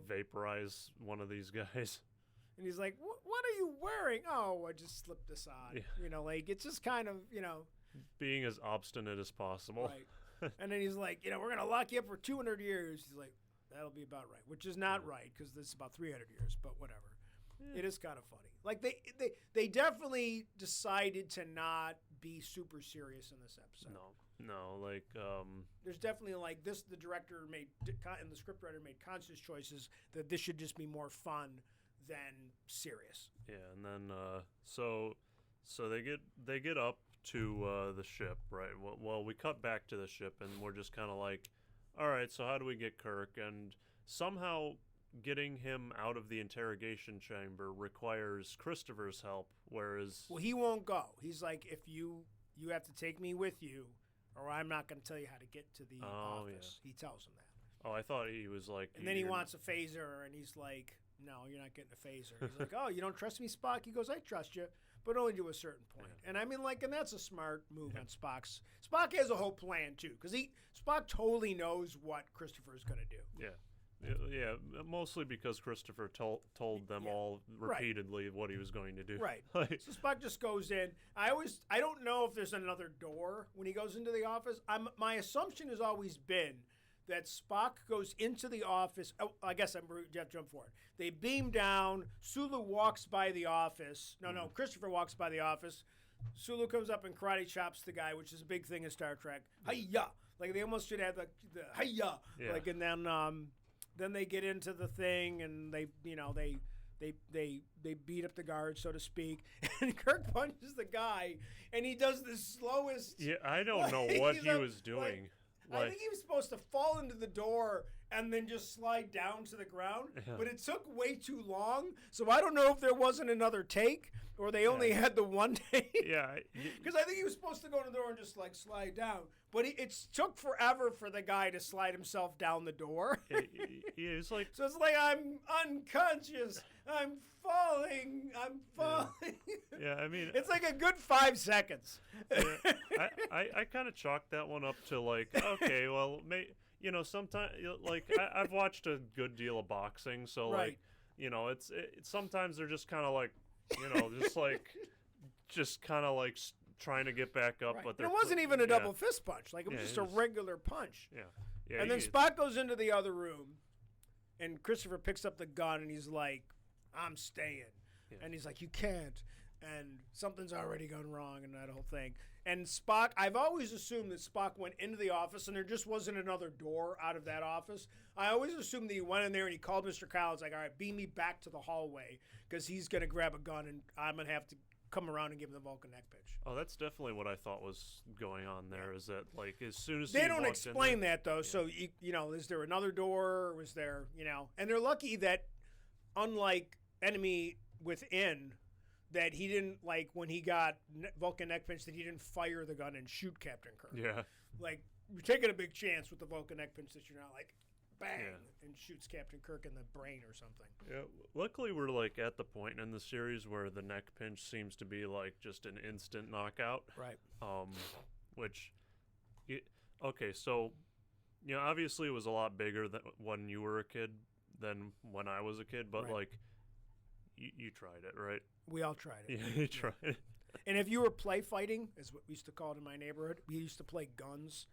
Speaker 2: vaporize one of these guys.
Speaker 3: And he's like, what are you wearing? Oh, I just slipped this on.
Speaker 2: Yeah.
Speaker 3: Like it's just kind of,
Speaker 2: Being as obstinate as possible.
Speaker 3: right. And then he's like, we're going to lock you up for 200 years. He's like, that'll be about right, which is not right because this is about 300 years, but whatever. It is kind of funny. Like they definitely decided to not be super serious in this episode.
Speaker 2: No, like
Speaker 3: There's definitely like this. The director made and the scriptwriter made conscious choices that this should just be more fun than serious.
Speaker 2: yeah, and then so they get up to the ship, right? Well, we cut back to the ship, and we're just kind of like, all right, so how do we get Kirk? And somehow getting him out of the interrogation chamber requires Christopher's help, whereas
Speaker 3: Well, he won't go. He's like, if you have to take me with you, or I'm not going to tell you how to get to the office. He tells him that.
Speaker 2: oh, I thought he was like,
Speaker 3: And then he
Speaker 2: you're-
Speaker 3: wants a phaser, and he's like, no, you're not getting a phaser. He's like, oh, you don't trust me, Spock? He goes, I trust you, but only to a certain point. And I mean, like, and that's a smart move on Spock's. Spock has a whole plan, too, because Spock totally knows what Christopher's going to do.
Speaker 2: Yeah, mostly because Christopher told them all repeatedly what he was going to do.
Speaker 3: Right.
Speaker 2: Like,
Speaker 3: So Spock just goes in. I don't know if there's another door when he goes into the office. My assumption has always been that Spock goes into the office. Oh, I guess I'm Jeff. Jump forward. They beam down. Sulu walks by the office. No, Christopher walks by the office. Sulu comes up and karate chops the guy, which is a big thing in Star Trek. Hi-ya! Like they almost should have the hi-ya.
Speaker 2: Yeah.
Speaker 3: Like, and then they get into the thing, and they They beat up the guard, so to speak, and Kirk punches the guy, and he does the slowest.
Speaker 2: Yeah, I don't know what he was doing.
Speaker 3: I think he was supposed to fall into the door and then just slide down to the ground, but it took way too long. So I don't know if there wasn't another take or they only had the one take.
Speaker 2: Yeah,
Speaker 3: because I think he was supposed to go to the door and just like slide down, but it took forever for the guy to slide himself down the door.
Speaker 2: It's like
Speaker 3: so. It's like I'm unconscious. I'm falling.
Speaker 2: Yeah, I mean,
Speaker 3: it's like a good 5 seconds.
Speaker 2: Yeah, I kind of chalked that one up to like, okay, well, sometimes like I've watched a good deal of boxing, so
Speaker 3: Right.
Speaker 2: like, it's sometimes they're just kind of like, just kind of like trying to get back up,
Speaker 3: Right.
Speaker 2: but
Speaker 3: And it wasn't even a double fist punch. Like it was
Speaker 2: Yeah,
Speaker 3: just
Speaker 2: it
Speaker 3: a
Speaker 2: was-
Speaker 3: regular punch.
Speaker 2: Yeah,
Speaker 3: And then Spock goes into the other room, and Christopher picks up the gun, and he's like, "I'm staying," and he's like, "You can't." And something's already gone wrong, and that whole thing. And Spock, I've always assumed that Spock went into the office, and there just wasn't another door out of that office. I always assumed that he went in there and he called Mr. Collins, like, "All right, beam me back to the hallway, because he's gonna grab a gun, and I'm gonna have to come around and give him the Vulcan neck pitch."
Speaker 2: Oh, that's definitely what I thought was going on there. Is that like as soon as
Speaker 3: They
Speaker 2: he
Speaker 3: don't
Speaker 2: walked in
Speaker 3: explain
Speaker 2: there-
Speaker 3: that though. So is there another door? Was there And they're lucky that, unlike Enemy Within, that he didn't like when he got Vulcan neck pinch that he didn't fire the gun and shoot Captain Kirk.
Speaker 2: Yeah,
Speaker 3: Like you're taking a big chance with the Vulcan neck pinch that you're not like bang and shoots Captain Kirk in the brain or something.
Speaker 2: yeah. Luckily, we're like at the point in the series where the neck pinch seems to be like just an instant knockout.
Speaker 3: Right.
Speaker 2: Which, okay, so obviously it was a lot bigger than when you were a kid than when I was a kid, but
Speaker 3: Right.
Speaker 2: like you tried it, right?
Speaker 3: We all tried it.
Speaker 2: Yeah, you tried it.
Speaker 3: And if you were play fighting, is what we used to call it in my neighborhood, we used to play guns,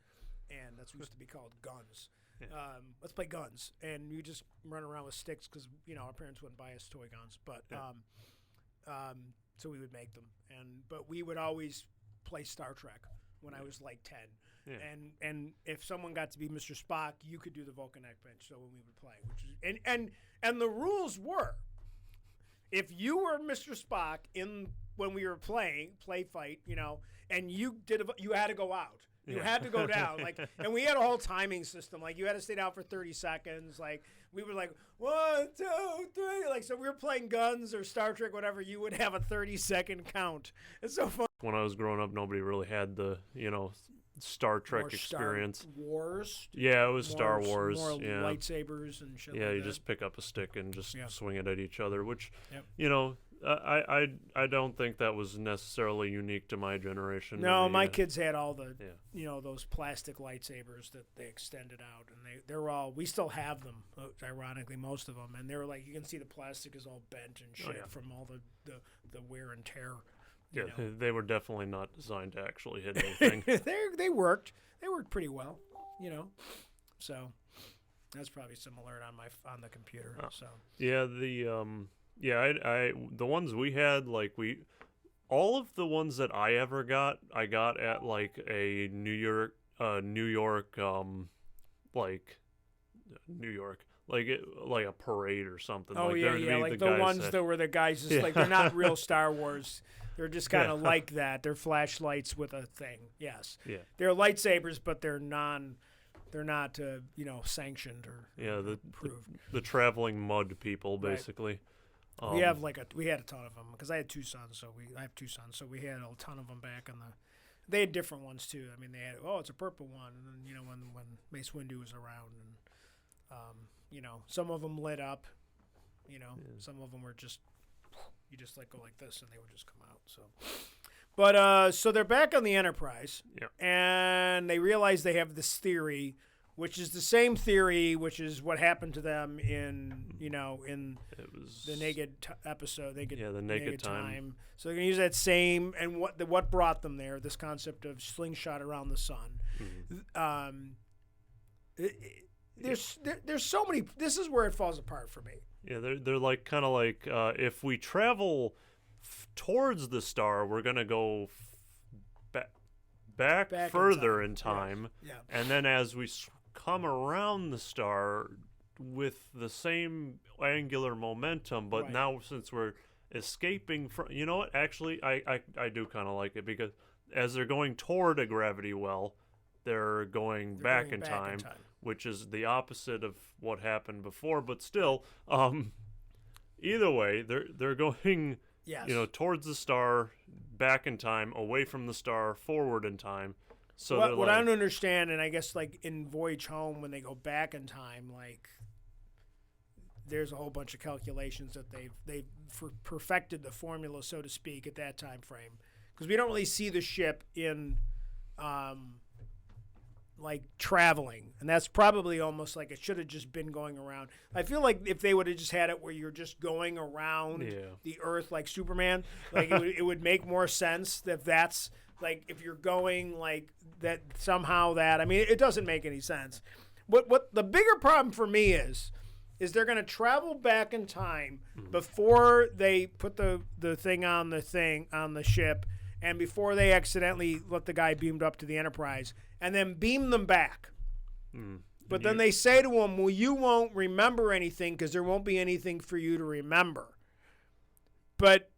Speaker 3: and that's what used to be called guns.
Speaker 2: Yeah.
Speaker 3: Let's play guns, and you just run around with sticks because our parents wouldn't buy us toy guns, but so we would make them, but we would always play Star Trek when I was like 10.
Speaker 2: Yeah.
Speaker 3: And if someone got to be Mr. Spock, you could do the Vulcan neck bench. So when we would play, which is and the rules were, if you were Mr. Spock when we were play fight, and you had to go out. You had to go down, and we had a whole timing system. Like, you had to stay down for 30 seconds. Like, we were like, 1, 2, 3. So we were playing guns or Star Trek, whatever. You would have a 30-second count. It's so fun.
Speaker 2: When I was growing up, nobody really had the Star Trek
Speaker 3: More
Speaker 2: experience.
Speaker 3: Star Wars.
Speaker 2: Yeah, it was Star Wars.
Speaker 3: More
Speaker 2: Yeah,
Speaker 3: lightsabers and shit.
Speaker 2: yeah.
Speaker 3: like
Speaker 2: You
Speaker 3: that.
Speaker 2: just pick up a stick and just
Speaker 3: Yeah.
Speaker 2: swing it at each other, which
Speaker 3: Yep.
Speaker 2: I don't think that was necessarily unique to my generation.
Speaker 3: No,
Speaker 2: Maybe,
Speaker 3: my kids had all the
Speaker 2: Yeah.
Speaker 3: those plastic lightsabers that they extended out, and they're all, we still have them, ironically, most of them, and they're like, you can see the plastic is all bent and shit from all the wear and tear.
Speaker 2: Yeah, they were definitely not designed to actually hit anything.
Speaker 3: They worked pretty well, so that's probably similar on the computer. So
Speaker 2: Yeah, the ones we had, all of the ones that I ever got, I got at like a New York, like a parade or something.
Speaker 3: Oh,
Speaker 2: like,
Speaker 3: yeah,
Speaker 2: there'd
Speaker 3: yeah,
Speaker 2: be
Speaker 3: like the
Speaker 2: guys
Speaker 3: ones that were the guys just like, they're not real Star Wars. They're just kind of like that. They're flashlights with a thing. Yes.
Speaker 2: Yeah.
Speaker 3: They're lightsabers, but they're not sanctioned or approved.
Speaker 2: the traveling mud people,
Speaker 3: Right.
Speaker 2: basically.
Speaker 3: We had a ton of them because I had two sons, I have two sons, so we had a ton of them back on they had different ones too. I mean, they had, it's a purple one, and then when Mace Windu was around, and some of them lit up, some of them were just, you just go like this and they would just come out. So, but so they're back on the Enterprise, and they realize they have this theory, which is the same theory, which is what happened to them in
Speaker 2: it was
Speaker 3: the Naked episode.
Speaker 2: the Naked Time.
Speaker 3: So they're gonna use that same, and what brought them there, this concept of slingshot around the sun. There's so many. This is where it falls apart for me.
Speaker 2: Yeah, they're like kind of like if we travel towards the star, we're gonna go back
Speaker 3: in
Speaker 2: further
Speaker 3: time.
Speaker 2: in time,
Speaker 3: Yeah.
Speaker 2: and then as we come around the star, with the same angular momentum, but
Speaker 3: Right.
Speaker 2: now since we're escaping from, you know what? Actually, I do kind of like it because as they're going toward a gravity well, they're going back in time, which is the opposite of what happened before. But still, either way, they're going,
Speaker 3: Yes.
Speaker 2: towards the star, back in time, away from the star, forward in time. So
Speaker 3: what I don't understand, and I guess like in Voyage Home, when they go back in time, like there's a whole bunch of calculations that they've perfected the formula, so to speak, at that time frame, because we don't really see the ship in like traveling, and that's probably almost like it should have just been going around. I feel like if they would have just had it where you're just going around the Earth like Superman, like it would make more sense that that's like if you're going like that somehow that, I mean, it doesn't make any sense. What the bigger problem for me is they're going to travel back in time before they put the thing on the ship, and before they accidentally let the guy beamed up to the Enterprise, and then beam them back. But then they say to him, well, you won't remember anything because there won't be anything for you to remember. But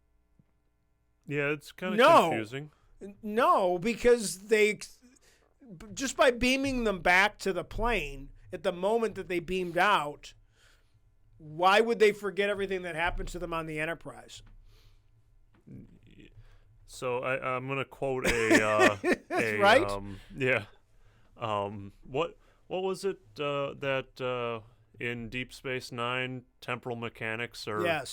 Speaker 2: yeah, it's kind of confusing.
Speaker 3: No, because they just by beaming them back to the plane at the moment that they beamed out, why would they forget everything that happened to them on the Enterprise?
Speaker 2: So I'm gonna quote a
Speaker 3: right?
Speaker 2: What was it that in Deep Space Nine temporal mechanics are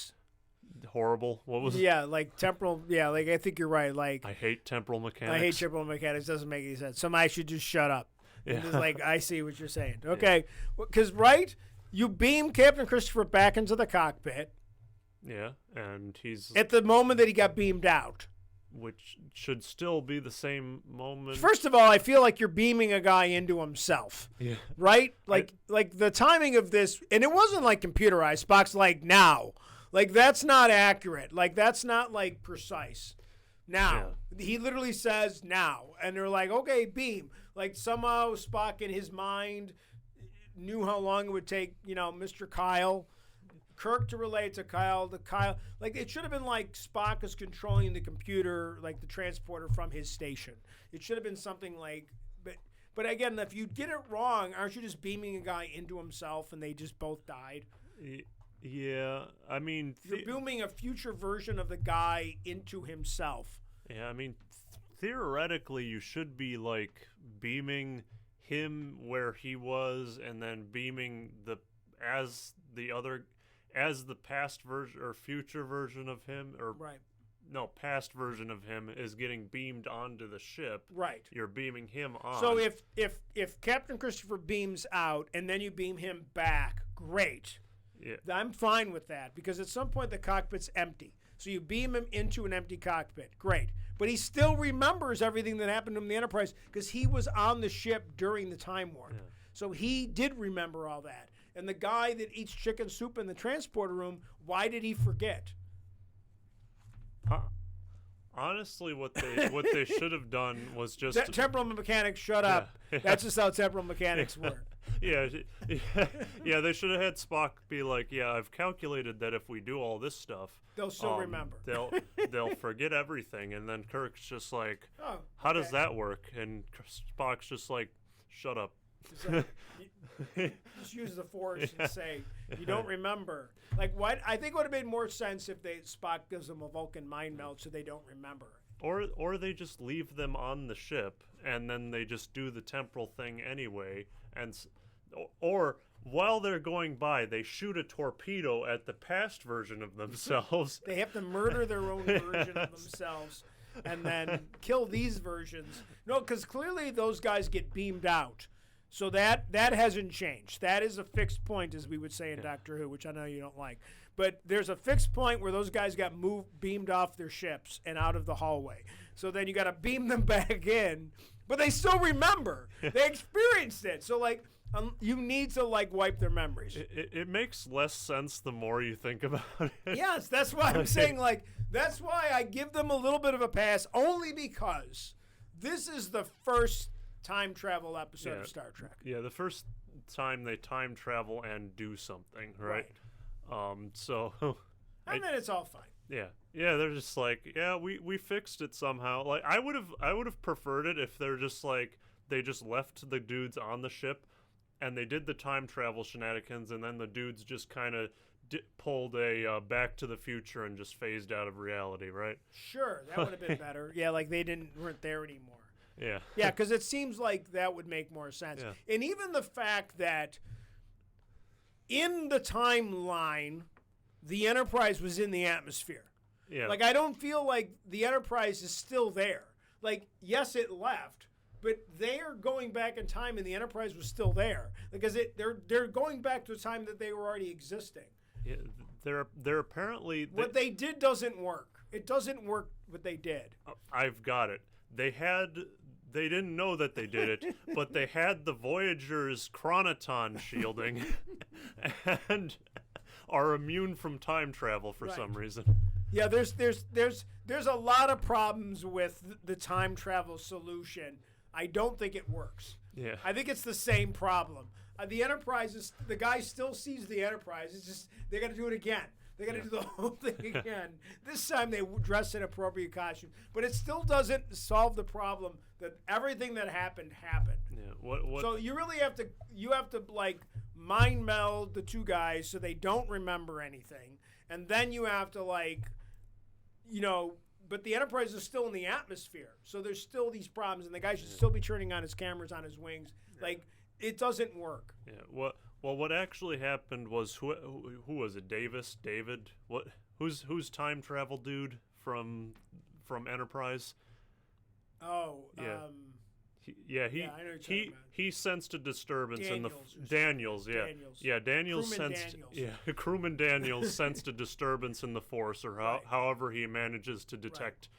Speaker 2: horrible? What was it?
Speaker 3: Yeah, like temporal. Yeah, like I think you're right. Like
Speaker 2: I hate temporal mechanics.
Speaker 3: I hate temporal mechanics. Doesn't make any sense. Somebody should just shut up.
Speaker 2: Yeah.
Speaker 3: Just like I see what you're saying. Okay, because right, you beam Captain Christopher back into the cockpit.
Speaker 2: Yeah, and he's
Speaker 3: at the moment that he got beamed out.
Speaker 2: Which should still be the same moment.
Speaker 3: First of all, I feel like you're beaming a guy into himself.
Speaker 2: Yeah.
Speaker 3: Right? Like the timing of this, and it wasn't like computerized. Spock's like, now. Like, that's not accurate. Like, that's not, like, precise. Now. Yeah. He literally says, now. And they're like, okay, beam. Like, somehow Spock in his mind knew how long it would take, Mr. Kyle, Kirk to relate to Kyle, like it should have been like Spock is controlling the computer, like the transporter from his station. It should have been something like, but again, if you get it wrong, aren't you just beaming a guy into himself and they just both died?
Speaker 2: Yeah, I mean,
Speaker 3: you're beaming a future version of the guy into himself.
Speaker 2: Yeah, I mean, theoretically, you should be like beaming him where he was, and then beaming as the past version or future version of him, or past version of him is getting beamed onto the ship.
Speaker 3: Right.
Speaker 2: You're beaming him on.
Speaker 3: So if Captain Christopher beams out and then you beam him back, great.
Speaker 2: Yeah.
Speaker 3: I'm fine with that because at some point the cockpit's empty. So you beam him into an empty cockpit. Great. But he still remembers everything that happened to him in the Enterprise because he was on the ship during the time warp. Yeah. So he did remember all that. And the guy that eats chicken soup in the transporter room, why did he forget?
Speaker 2: Honestly, what they should have done was just
Speaker 3: temporal mechanics. Shut up. Yeah. That's just how temporal mechanics work.
Speaker 2: Yeah. They should have had Spock be like, "Yeah, I've calculated that if we do all this stuff,
Speaker 3: they'll still remember.
Speaker 2: They'll forget everything." And then Kirk's just like, "How does that work?" And Spock's just like, "Shut up."
Speaker 3: Just use the Force and say you don't remember. Like what? I think it would have made more sense if Spock gives them a Vulcan mind meld so they don't remember.
Speaker 2: Or they just leave them on the ship and then they just do the temporal thing anyway, or while they're going by, they shoot a torpedo at the past version of themselves.
Speaker 3: They have to murder their own version of themselves and then kill these versions. No, because clearly those guys get beamed out. So that hasn't changed. That is a fixed point, as we would say in Doctor Who, which I know you don't like. But there's a fixed point where those guys got beamed off their ships and out of the hallway. So then you got to beam them back in, but they still remember. They experienced it. So you need to wipe their memories.
Speaker 2: It makes less sense the more you think about it.
Speaker 3: Yes, that's why I'm saying that's why I give them a little bit of a pass, only because this is the first time travel episode of Star Trek.
Speaker 2: Yeah, the first time they time travel and do something, right? So
Speaker 3: And then it's all fine.
Speaker 2: yeah, they're just like, yeah, we fixed it somehow. Like I would have preferred it if they're just like they just left the dudes on the ship, and they did the time travel shenanigans, and then the dudes just kind of pulled a Back to the Future and just phased out of reality, right?
Speaker 3: Sure, that would have been better. Yeah, like they weren't there anymore.
Speaker 2: Yeah.
Speaker 3: Yeah, because it seems like that would make more sense.
Speaker 2: Yeah.
Speaker 3: And even the fact that in the timeline, the Enterprise was in the atmosphere.
Speaker 2: Yeah.
Speaker 3: Like, I don't feel like the Enterprise is still there. Like, yes, it left, but they are going back in time, and the Enterprise was still there because they're going back to a time that they were already existing.
Speaker 2: Yeah, they're apparently
Speaker 3: What they did doesn't work. It doesn't work what they did.
Speaker 2: I've got it. They didn't know that they did it, but they had the Voyager's chronoton shielding and are immune from time travel for some reason.
Speaker 3: Yeah, there's a lot of problems with the time travel solution. I don't think it works.
Speaker 2: Yeah.
Speaker 3: I think it's the same problem. The Enterprise the guy still sees the Enterprise. It's just they got to do it again. They got to do the whole thing again. This time they dress in appropriate costume, but it still doesn't solve the problem that everything that happened.
Speaker 2: Yeah. What?
Speaker 3: So you really have to like mind meld the two guys so they don't remember anything, and then you have to but the Enterprise is still in the atmosphere, so there's still these problems, and the guy should still be turning on his cameras on his wings. Like it doesn't work.
Speaker 2: Yeah. What actually happened was who was it? David? What? Who's time travel dude from Enterprise?
Speaker 3: Oh.
Speaker 2: Yeah.
Speaker 3: I know what you're talking about.
Speaker 2: He sensed a disturbance in the
Speaker 3: Daniels.
Speaker 2: Daniels
Speaker 3: Crewman
Speaker 2: sensed
Speaker 3: Daniels.
Speaker 2: Crewman Daniels sensed a disturbance in the Force, or however he manages to detect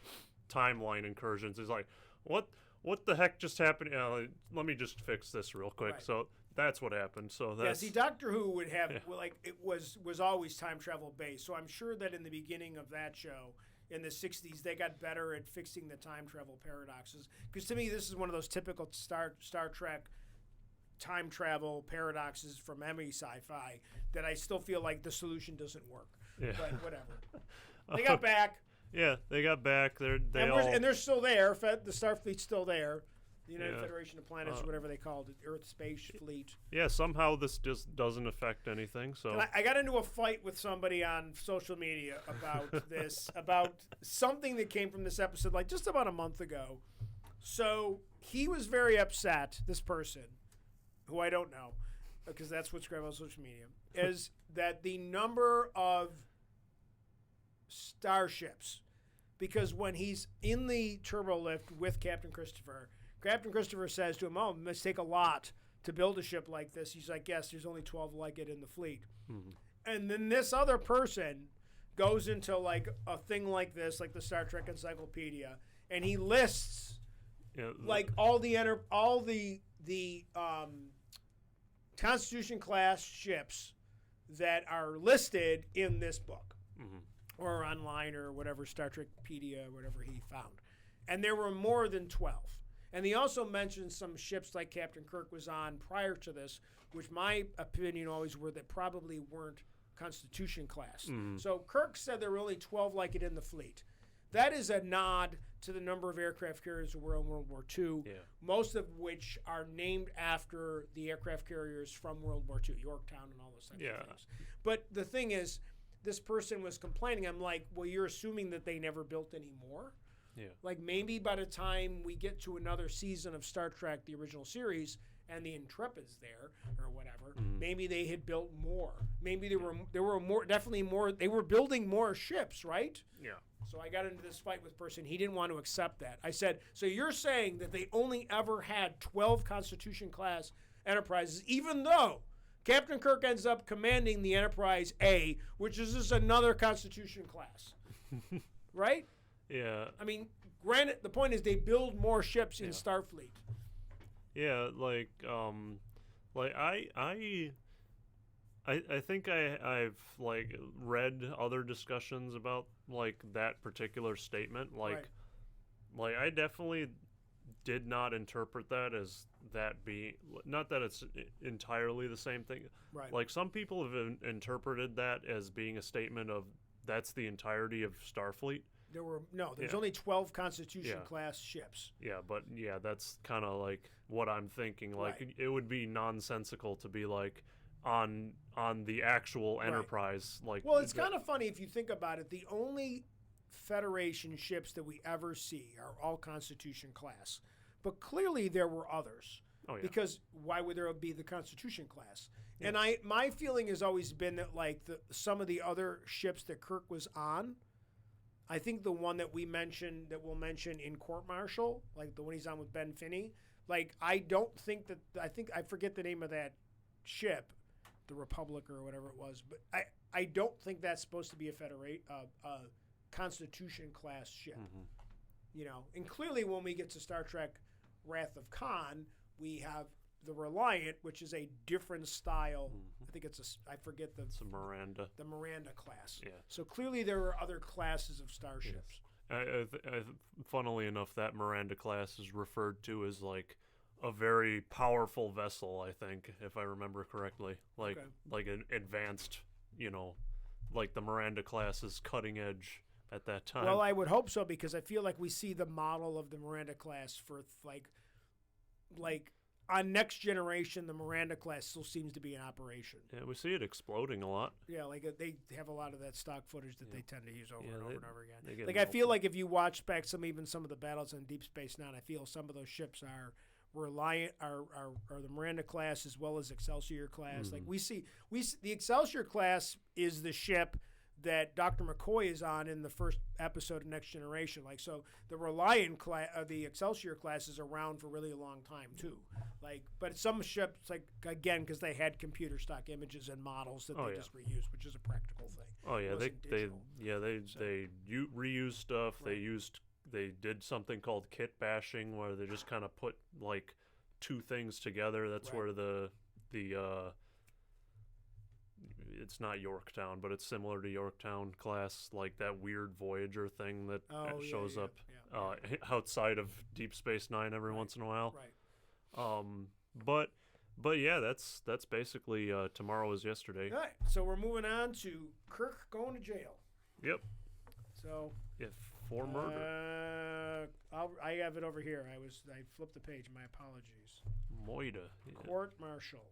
Speaker 2: timeline incursions. He's like, what the heck just happened? Let me just fix this real quick.
Speaker 3: Right.
Speaker 2: So that's what happened. So that's
Speaker 3: see, Doctor Who would have it was always time travel based. So I'm sure that in the beginning of that show in the 60s, they got better at fixing the time travel paradoxes. Because to me, this is one of those typical Star Trek time travel paradoxes from Emmy Sci-Fi that I still feel like the solution doesn't work.
Speaker 2: Yeah.
Speaker 3: But whatever. They got back.
Speaker 2: Yeah, they got back.
Speaker 3: And they're still there. The Starfleet's still there. The United
Speaker 2: Yeah.
Speaker 3: Federation of Planets, whatever they called it, Earth Space Fleet.
Speaker 2: Yeah, somehow this just doesn't affect anything. So
Speaker 3: I got into a fight with somebody on social media about this, about something that came from this episode, like just about a month ago. So he was very upset, this person, who I don't know, because that's what's grabbed on social media, is that the number of starships, because when he's in the turbo lift with Captain Christopher says to him, "Oh, it must take a lot to build a ship like this." He's like, "Yes, there's only 12 like it in the fleet."
Speaker 2: Mm-hmm.
Speaker 3: And then this other person goes into like a thing like this, like the Star Trek Encyclopedia, and he lists like all the Constitution class ships that are listed in this book, or online, or whatever, Star Trekpedia, or whatever he found. And there were more than 12. And he also mentioned some ships like Captain Kirk was on prior to this, which my opinion always were that probably weren't Constitution class. So Kirk said there were only 12 like it in the fleet. That is a nod to the number of aircraft carriers that were in World War II, most of which are named after the aircraft carriers from World War II, Yorktown and all those types of things. But the thing is, this person was complaining. I'm like, well, you're assuming that they never built any more?
Speaker 2: Yeah.
Speaker 3: Like maybe by the time we get to another season of Star Trek, the original series, and the Intrepid's there or whatever, maybe they had built more. Maybe there were more, definitely more. They were building more ships, right?
Speaker 2: Yeah.
Speaker 3: So I got into this fight with person. He didn't want to accept that. I said, so you're saying that they only ever had 12 Constitution class Enterprises, even though Captain Kirk ends up commanding the Enterprise A, which is just another Constitution class, right?
Speaker 2: Yeah.
Speaker 3: I mean, granted, the point is they build more ships in Starfleet.
Speaker 2: Yeah, I think I've like read other discussions about like that particular statement. Like I definitely did not interpret that as that being, not that it's entirely the same thing.
Speaker 3: Right.
Speaker 2: Like some people have interpreted that as being a statement of that's the entirety of Starfleet.
Speaker 3: There's
Speaker 2: Yeah.
Speaker 3: only 12 Constitution
Speaker 2: Yeah.
Speaker 3: class ships.
Speaker 2: Yeah, but yeah, that's kind of like what I'm thinking. Like
Speaker 3: Right.
Speaker 2: it would be nonsensical to be like on the actual
Speaker 3: Right.
Speaker 2: Enterprise. Like,
Speaker 3: Well, it's kind of funny if you think about it. The only Federation ships that we ever see are all Constitution class, but clearly there were others.
Speaker 2: oh yeah,
Speaker 3: Because why would there be the Constitution class? And my feeling has always been that like some of the other ships that Kirk was on, I think the one that we'll mention in Court Martial, like the one he's on with Ben Finney, like I forget the name of that ship, the Republic or whatever it was, but I don't think that's supposed to be a Constitution class ship. You know, and clearly when we get to Star Trek Wrath of Khan, we have the Reliant, which is a different style. I think I forget
Speaker 2: it's a Miranda.
Speaker 3: the Miranda class.
Speaker 2: Yeah.
Speaker 3: So clearly there are other classes of starships.
Speaker 2: Funnily enough, that Miranda class is referred to as like a very powerful vessel. I think, if I remember correctly, like
Speaker 3: Okay.
Speaker 2: like an advanced, like the Miranda class is cutting edge at that time.
Speaker 3: Well, I would hope so because I feel like we see the model of the Miranda class for like on Next Generation, the Miranda class still seems to be in operation.
Speaker 2: yeah, we see it exploding a lot.
Speaker 3: Yeah, like they have a lot of that stock footage that they tend to use over
Speaker 2: Yeah,
Speaker 3: and over
Speaker 2: they-
Speaker 3: and over
Speaker 2: they
Speaker 3: again.
Speaker 2: get
Speaker 3: Like I feel
Speaker 2: melted.
Speaker 3: like if you watch back some of the battles on Deep Space Nine, I feel some of those ships are Reliant are the Miranda class as well as Excelsior class. Like we see the Excelsior class is the ship that Dr. McCoy is on in the first episode of Next Generation. Like so, the Reliant class, the Excelsior class is around for really a long time too. Like, but some ships, like again, because they had computer stock images and models that
Speaker 2: Oh,
Speaker 3: they
Speaker 2: yeah.
Speaker 3: just reused, which is a practical thing.
Speaker 2: Oh yeah,
Speaker 3: wasn't digital.
Speaker 2: they reused stuff. They did something called kit bashing, where they just kind of put like two things together. That's
Speaker 3: Right.
Speaker 2: where the it's not Yorktown, but it's similar to Yorktown class, like that weird Voyager thing that shows up outside of Deep Space Nine every once in a while.
Speaker 3: Right.
Speaker 2: But yeah, that's basically tomorrow is yesterday.
Speaker 3: All right. So we're moving on to Kirk going to jail.
Speaker 2: Yep.
Speaker 3: So
Speaker 2: If for murder.
Speaker 3: I have it over here. I flipped the page. My apologies.
Speaker 2: Moida. Yeah.
Speaker 3: Court martial.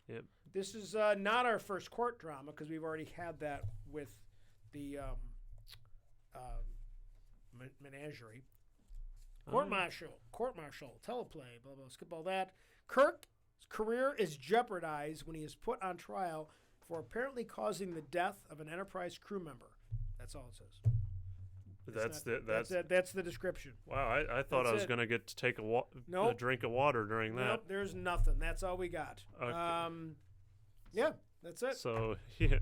Speaker 2: Yep.
Speaker 3: This is not our first court drama because we've already had that with the menagerie. Court martial, teleplay, blah blah. Skip all that. Kirk's career is jeopardized when he is put on trial for apparently causing the death of an Enterprise crew member. That's all it says. That's the description.
Speaker 2: Wow, I thought
Speaker 3: That's
Speaker 2: I was
Speaker 3: it.
Speaker 2: going to get to take a
Speaker 3: Nope.
Speaker 2: drink of water during that.
Speaker 3: Nope, there's nothing. That's all we got.
Speaker 2: Okay.
Speaker 3: Yeah, that's it.
Speaker 2: So, yeah.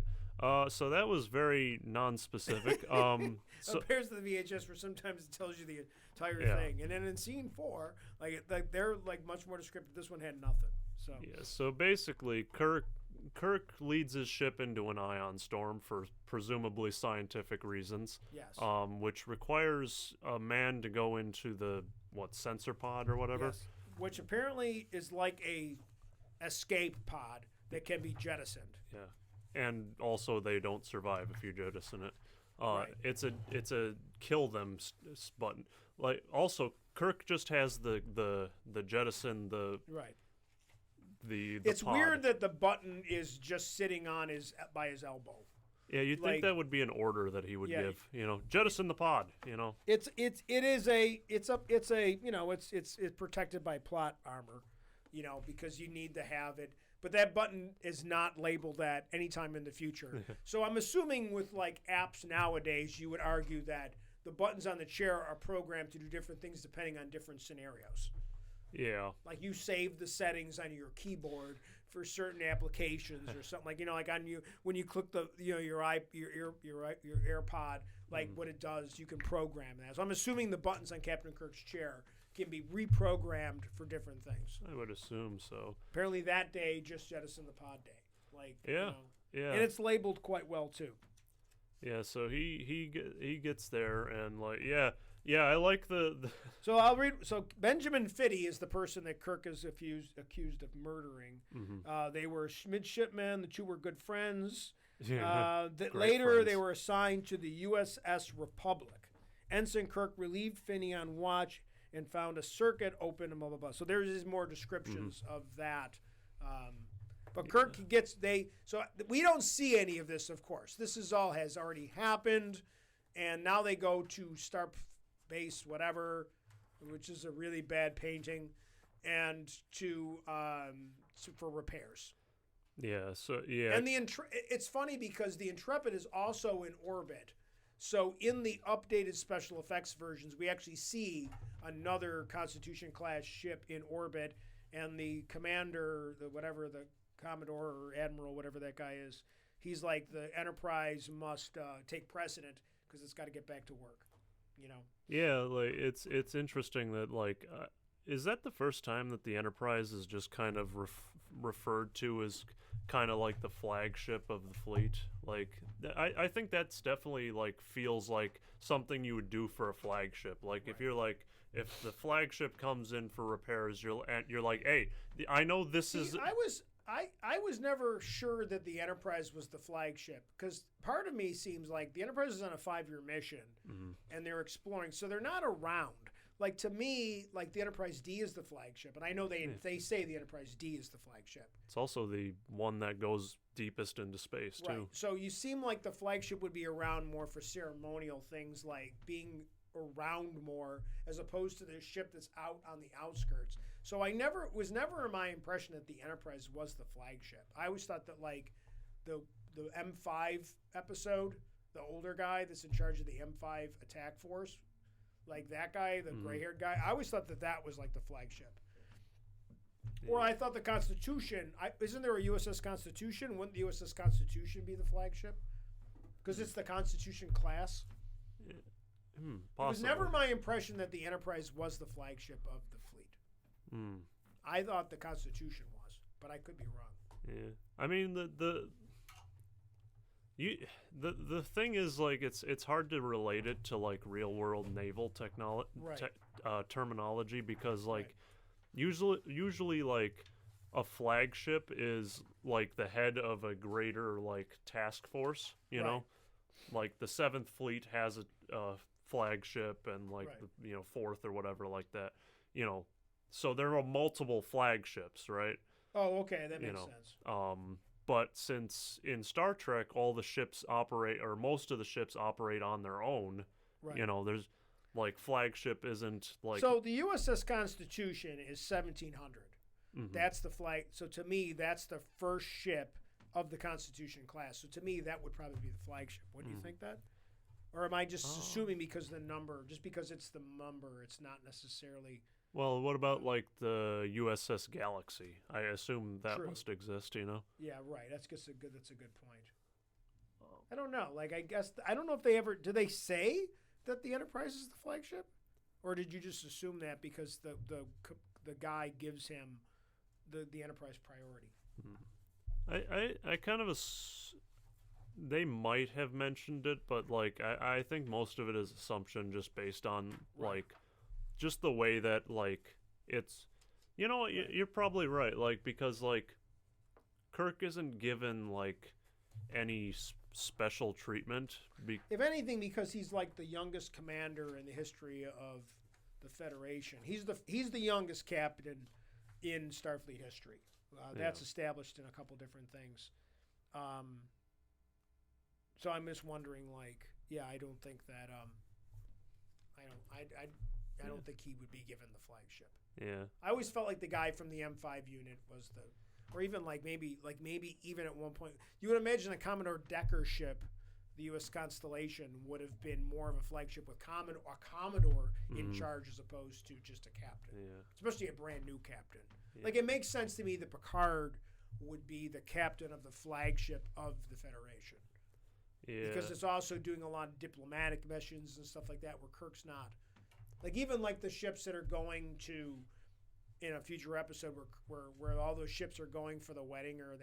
Speaker 2: So that was very non-specific. So
Speaker 3: Compares to the VHS where sometimes it tells you the entire
Speaker 2: Yeah.
Speaker 3: thing. And then in scene 4, they're like much more descriptive. This one had nothing. So
Speaker 2: yeah, so basically Kirk leads his ship into an ion storm for presumably scientific reasons.
Speaker 3: yes.
Speaker 2: Which requires a man to go into the sensor pod or whatever.
Speaker 3: Yes. Which apparently is like a escape pod that can be jettisoned.
Speaker 2: Yeah, and also they don't survive if you jettison it.
Speaker 3: Right.
Speaker 2: It's a kill them button. Like also, Kirk just has the jettison
Speaker 3: Right.
Speaker 2: the
Speaker 3: It's
Speaker 2: pod.
Speaker 3: weird that the button is just sitting on by his elbow.
Speaker 2: Yeah, you'd
Speaker 3: like-
Speaker 2: think that would be an order that he would
Speaker 3: Yeah.
Speaker 2: give. Jettison the pod.
Speaker 3: It's protected by plot armor, because you need to have it. But that button is not labeled at any time in the future. So I'm assuming with like apps nowadays, you would argue that the buttons on the chair are programmed to do different things depending on different scenarios.
Speaker 2: Yeah.
Speaker 3: Like you save the settings on your keyboard for certain applications or something like on you when you click the your AirPod, like what it does, you can program that. So I'm assuming the buttons on Captain Kirk's chair can be reprogrammed for different things.
Speaker 2: I would assume so.
Speaker 3: Apparently that day just jettisoned the pod day. Like
Speaker 2: Yeah. Yeah.
Speaker 3: and it's labeled quite well too.
Speaker 2: Yeah, so he gets there and like I like the
Speaker 3: So I'll read. So Benjamin Fitty is the person that Kirk is accused of murdering. They were midshipmen. The two were good friends. That later
Speaker 2: friends.
Speaker 3: they were assigned to the USS Republic. Ensign Kirk relieved Finney on watch and found a circuit open and blah blah blah. So there's more descriptions of that. But Kirk gets so we don't see any of this, of course. This has already happened, and now they go to Starbase whatever, which is a really bad painting, and for repairs.
Speaker 2: Yeah, so yeah.
Speaker 3: And it's funny because the Intrepid is also in orbit. So in the updated special effects versions, we actually see another Constitution class ship in orbit, and the commander, the Commodore or Admiral, whatever that guy is, he's like, the Enterprise must take precedent because it's got to get back to work, you know?
Speaker 2: Yeah, like it's interesting that like, is that the first time that the Enterprise is just kind of referred to as kind of like the flagship of the fleet? Like, I think that's definitely like feels like something you would do for a flagship. Like if you're like, if the flagship comes in for repairs, you're like, hey, I know this is.
Speaker 3: I was never sure that the Enterprise was the flagship because part of me seems like the Enterprise is on a 5-year mission and they're exploring, so they're not around. Like to me, like the Enterprise D is the flagship, and I know they say the Enterprise D is the flagship.
Speaker 2: It's also the one that goes deepest into space too.
Speaker 3: Right. So you seem like the flagship would be around more for ceremonial things, like being around more, as opposed to the ship that's out on the outskirts. So it was never my impression that the Enterprise was the flagship. I always thought that like the M5 episode, the older guy that's in charge of the M5 attack force, like that guy, the gray-haired guy, I always thought that was like the flagship. Yeah. Or I thought the Constitution, isn't there a USS Constitution? Wouldn't the USS Constitution be the flagship? Because it's the Constitution class.
Speaker 2: Yeah.
Speaker 3: It was never my impression that the Enterprise was the flagship of the fleet. I thought the Constitution was, but I could be wrong.
Speaker 2: Yeah, I mean the thing is like it's hard to relate it to like real world naval technology terminology because like usually like a flagship is like the head of a greater like task force, you know, like the 7th Fleet has a flagship and like the 4th or whatever like that, you know. So there are multiple flagships, right?
Speaker 3: Oh, okay, that makes sense.
Speaker 2: But since in Star Trek all the ships operate, or most of the ships operate on their own, you know, there's like flagship isn't like.
Speaker 3: So the USS Constitution is 1700. That's the flag. So to me, that's the first ship of the Constitution class. So to me, that would probably be the flagship. Wouldn't you think that? Or am I just assuming because the number, just because it's the number, it's not necessarily.
Speaker 2: Well, what about like the USS Galaxy? I assume that must exist, you know?
Speaker 3: Yeah, right. That's a good point. I don't know. Like, I guess I don't know if they ever do. They say that the Enterprise is the flagship, or did you just assume that because the guy gives him the Enterprise priority?
Speaker 2: I kind of they might have mentioned it, but like I think most of it is assumption just based on like. Just the way that like it's, you know, you're probably right. Like because like Kirk isn't given like any special treatment.
Speaker 3: If anything, because he's like the youngest commander in the history of the Federation. He's the youngest captain in Starfleet history. That's established in a couple different things. So I'm just wondering, like, I don't think that. I don't think he would be given the flagship.
Speaker 2: Yeah.
Speaker 3: I always felt like the guy from the M5 unit was or even like maybe even at one point, you would imagine a Commodore Decker ship, the U.S. Constellation, would have been more of a flagship with a Commodore in charge as opposed to just a captain.
Speaker 2: Yeah.
Speaker 3: Especially a brand new captain.
Speaker 2: Yeah.
Speaker 3: Like it makes sense to me that Picard would be the captain of the flagship of the Federation.
Speaker 2: Yeah.
Speaker 3: Because it's also doing a lot of diplomatic missions and stuff like that where Kirk's not. Like even like the ships that are going to, in a future episode where all those ships are going for the wedding or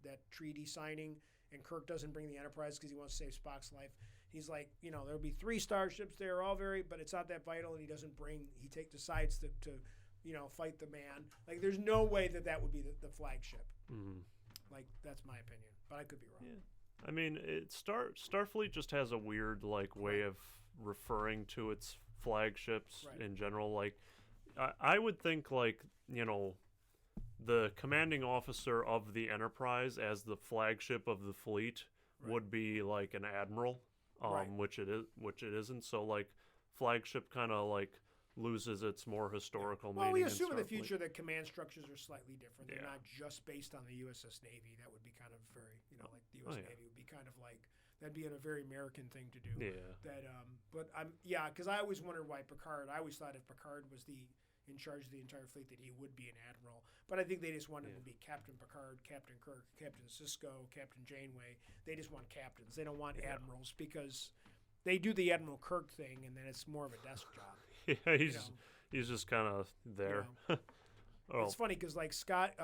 Speaker 3: that treaty signing, and Kirk doesn't bring the Enterprise because he wants to save Spock's life. He's like, there'll be 3 starships there, all but it's not that vital, and he decides to fight the man. Like, there's no way that would be the flagship.
Speaker 2: Mm-hmm.
Speaker 3: Like, that's my opinion, but I could be wrong.
Speaker 2: Yeah. I mean, Starfleet just has a weird, like, way of referring to its flagships in general. Like, I would think, like, the commanding officer of the Enterprise as the flagship of the fleet would be like an admiral, which it isn't. So like flagship kind of like loses its more historical meaning.
Speaker 3: Well, we assume in the
Speaker 2: Starfleet.
Speaker 3: future that command structures are slightly different. They're
Speaker 2: Yeah.
Speaker 3: not just based on the USS Navy. That would be kind of very, like the US Navy would be kind of like, that'd be a very American thing to do.
Speaker 2: Yeah.
Speaker 3: That, but because I always wondered why Picard. I always thought if Picard was in charge of the entire fleet that he would be an admiral. But I think they just wanted him to be Captain Picard, Captain Kirk, Captain Sisko, Captain Janeway. They just want captains. They don't want admirals because they do the Admiral Kirk thing, and then it's more of a desk job.
Speaker 2: Yeah, he's just kind of there.
Speaker 3: It's funny because like Scott,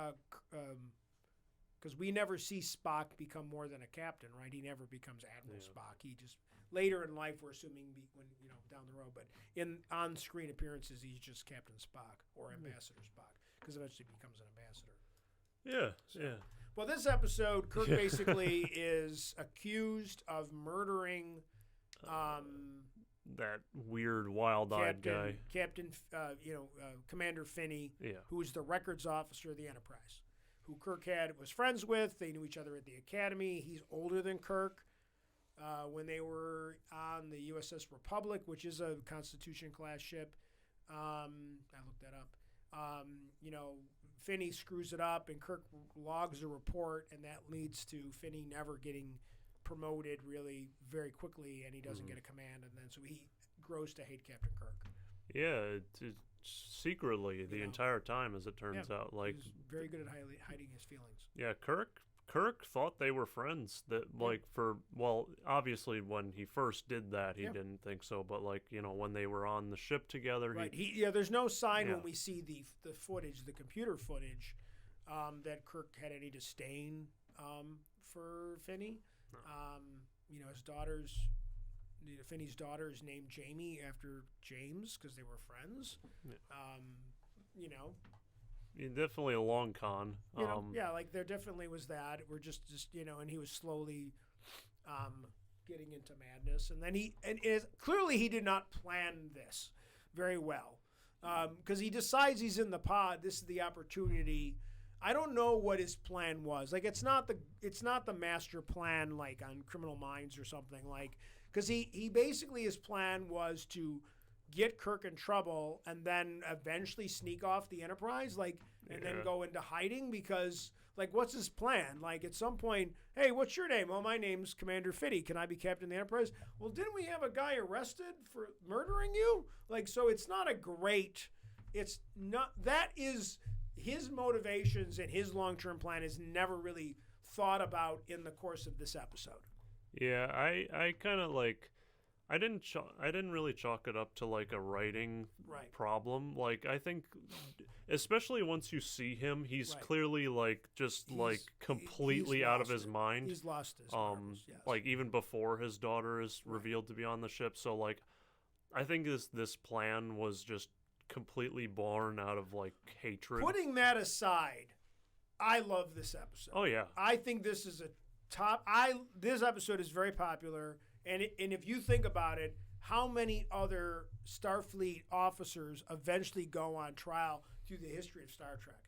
Speaker 3: because we never see Spock become more than a captain, right? He never becomes Admiral Spock. He just later in life, we're assuming when down the road, but in on-screen appearances, he's just Captain Spock or Ambassador Spock because eventually he becomes an ambassador.
Speaker 2: Yeah.
Speaker 3: Well, this episode, Kirk basically is accused of murdering
Speaker 2: that weird wild-eyed guy,
Speaker 3: Commander Finney,
Speaker 2: Yeah.
Speaker 3: who was the records officer of the Enterprise, who Kirk was friends with. They knew each other at the academy. He's older than Kirk. When they were on the USS Republic, which is a Constitution-class ship. I looked that up. Finney screws it up, and Kirk logs a report, and that leads to Finney never getting promoted really very quickly, and he doesn't get a command, and then so he grows to hate Captain Kirk.
Speaker 2: Yeah, it's secretly the entire time, as it turns out. Like,
Speaker 3: he's very good at hiding his feelings.
Speaker 2: Yeah, Kirk thought they were friends. That obviously when he first did that, he didn't think so. But like when they were on the ship together,
Speaker 3: right? There's no sign when we see the footage, the computer footage, that Kirk had any disdain for Finney. No. Finney's daughter is named Jamie after James because they were friends.
Speaker 2: Yeah. Definitely a long con.
Speaker 3: Like there definitely was that. We're just and he was slowly getting into madness, and then clearly he did not plan this very well because he decides he's in the pod. This is the opportunity. I don't know what his plan was. Like it's not the master plan like on Criminal Minds or something like because he basically his plan was to get Kirk in trouble and then eventually sneak off the Enterprise, and then go into hiding because, what's his plan? Like, at some point, hey, what's your name? Well, my name's Commander Finney. Can I be Captain of the Enterprise? Well, didn't we have a guy arrested for murdering you? So it's not that is his motivations and his long-term plan is never really thought about in the course of this episode.
Speaker 2: Yeah, I kind of I didn't really chalk it up to like a writing problem. Like I think, especially once you see him, he's clearly completely out of his mind.
Speaker 3: He's lost his marbles, yes.
Speaker 2: Like even before his daughter is revealed to be on the ship. So I think this plan was just completely born out of hatred.
Speaker 3: Putting that aside, I love this episode.
Speaker 2: Oh yeah,
Speaker 3: I think this is a top. This episode is very popular. And if you think about it, how many other Starfleet officers eventually go on trial through the history of Star Trek?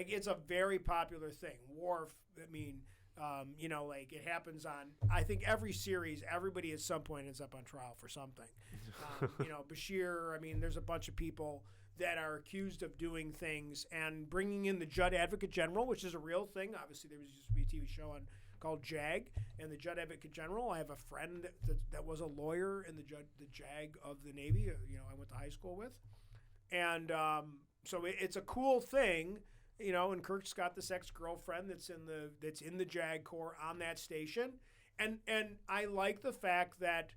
Speaker 3: It's a very popular thing. Worf, it happens on, I think every series, everybody at some point ends up on trial for something. Bashir, there's a bunch of people that are accused of doing things and bringing in the Judd Advocate General, which is a real thing. Obviously, there used to be a TV show called JAG, and the Judd Advocate General. I have a friend that was a lawyer in the JAG of the Navy. I went to high school with, and so it's a cool thing, And Kirk's got this ex-girlfriend that's in the JAG Corps on that station, and I like the fact that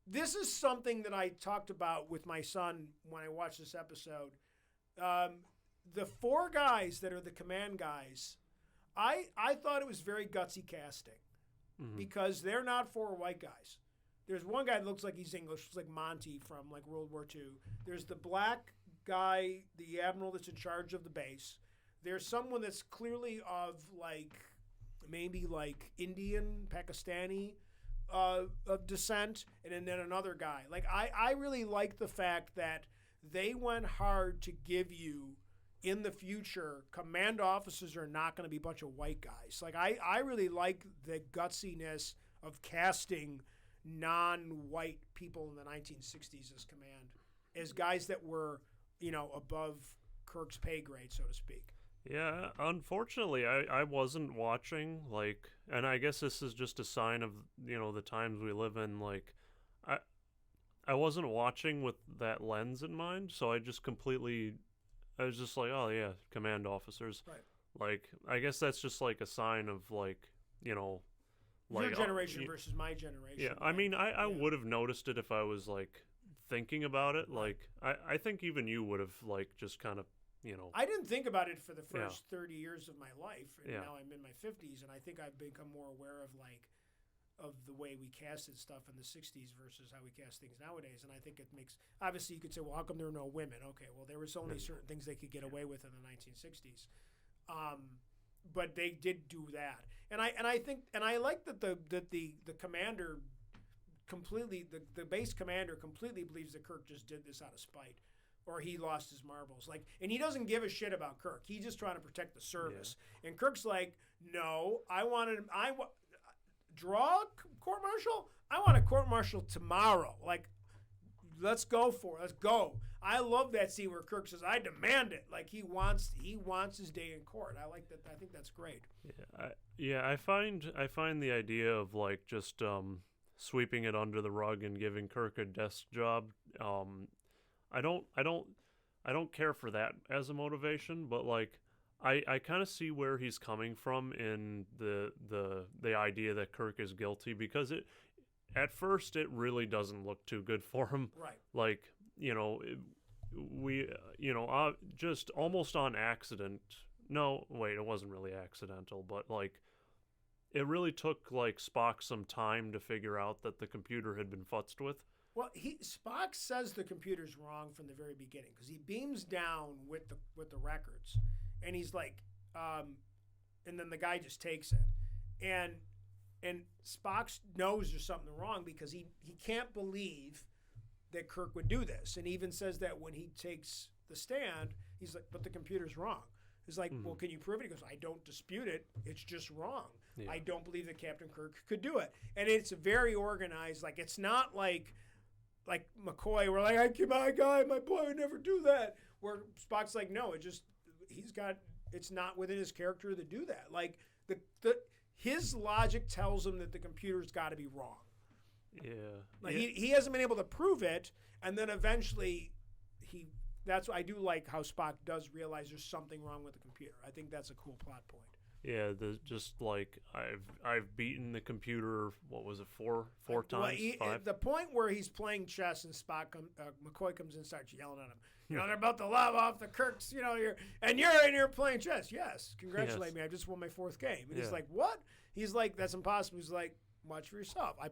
Speaker 3: this is something that I talked about with my son when I watched this episode. The 4 guys that are the command guys I thought it was very gutsy casting because they're not four white guys. There's one guy that looks like he's English, looks like Monty from like World War II. There's the black guy, the admiral that's in charge of the base. There's someone that's clearly of like maybe like Indian, Pakistani of descent, and then another guy. Like I really like the fact that they went hard to give you in the future command officers are not going to be a bunch of white guys. Like I really like the gutsiness of casting non-white people in the 1960s as command, as guys that were, above Kirk's pay grade, so to speak.
Speaker 2: Yeah, unfortunately, I wasn't watching, like, and I guess this is just a sign of, the times we live in, like, I wasn't watching with that lens in mind, so I was just like, oh, yeah, command officers.
Speaker 3: Right.
Speaker 2: Like, I guess that's just, like, a sign of, like,
Speaker 3: Your generation versus my generation.
Speaker 2: Yeah, I mean, I would have noticed it if I was, like, thinking about it. Like, I think even you would have, like, just kind of,
Speaker 3: I didn't think about it for the first 30 years of my life, and now I'm in my 50s, and I think I've become more aware of, like, of the way we casted stuff in the 60s versus how we cast things nowadays. And I think it makes, obviously you could say, well, how come there were no women? Okay, well, there was only certain things they could get away with in the 1960s. But they did do that. And I think, and I like that the commander completely, the base commander completely believes that Kirk just did this out of spite, or he lost his marbles. Like, and he doesn't give a shit about Kirk. He's just trying to protect the service. Yeah. And Kirk's like, no, draw court-martial? I want a court-martial tomorrow. Like, let's go for it. Let's go. I love that scene where Kirk says, I demand it. Like, he wants his day in court. I like that. I think that's great.
Speaker 2: I find the idea of, like, just sweeping it under the rug and giving Kirk a desk job, I don't care for that as a motivation, but, like, I kind of see where he's coming from in the idea that Kirk is guilty, because at first it really doesn't look too good for him.
Speaker 3: Right.
Speaker 2: Like, just almost on accident. No, wait, it wasn't really accidental, but, like, it really took, like, Spock some time to figure out that the computer had been futzed with.
Speaker 3: Well, Spock says the computer's wrong from the very beginning, because he beams down with the records. And he's like, and then the guy just takes it. And Spock knows there's something wrong because he can't believe that Kirk would do this. And he even says that when he takes the stand, he's like, but the computer's wrong. He's like, well, can you prove it? He goes, I don't dispute it. It's just wrong. Yeah. I don't believe that Captain Kirk could do it. And it's very organized. Like, it's not like McCoy, we're like, my guy, my boy would never do that. Where Spock's like, no, it's not within his character to do that. Like, his logic tells him that the computer's got to be wrong.
Speaker 2: Yeah.
Speaker 3: Like, he hasn't been able to prove it, and then eventually that's why I do like how Spock does realize there's something wrong with the computer. I think that's a cool plot point.
Speaker 2: Yeah, just like I've beaten the computer. What was it, four times? Five?
Speaker 3: The point where he's playing chess and McCoy comes in and starts yelling at him. They're about to lob off the Kirks. You're in here playing chess. Yes, congratulate me. I just won my fourth game. And he's like, what? He's like, that's impossible. He's like, watch for yourself. So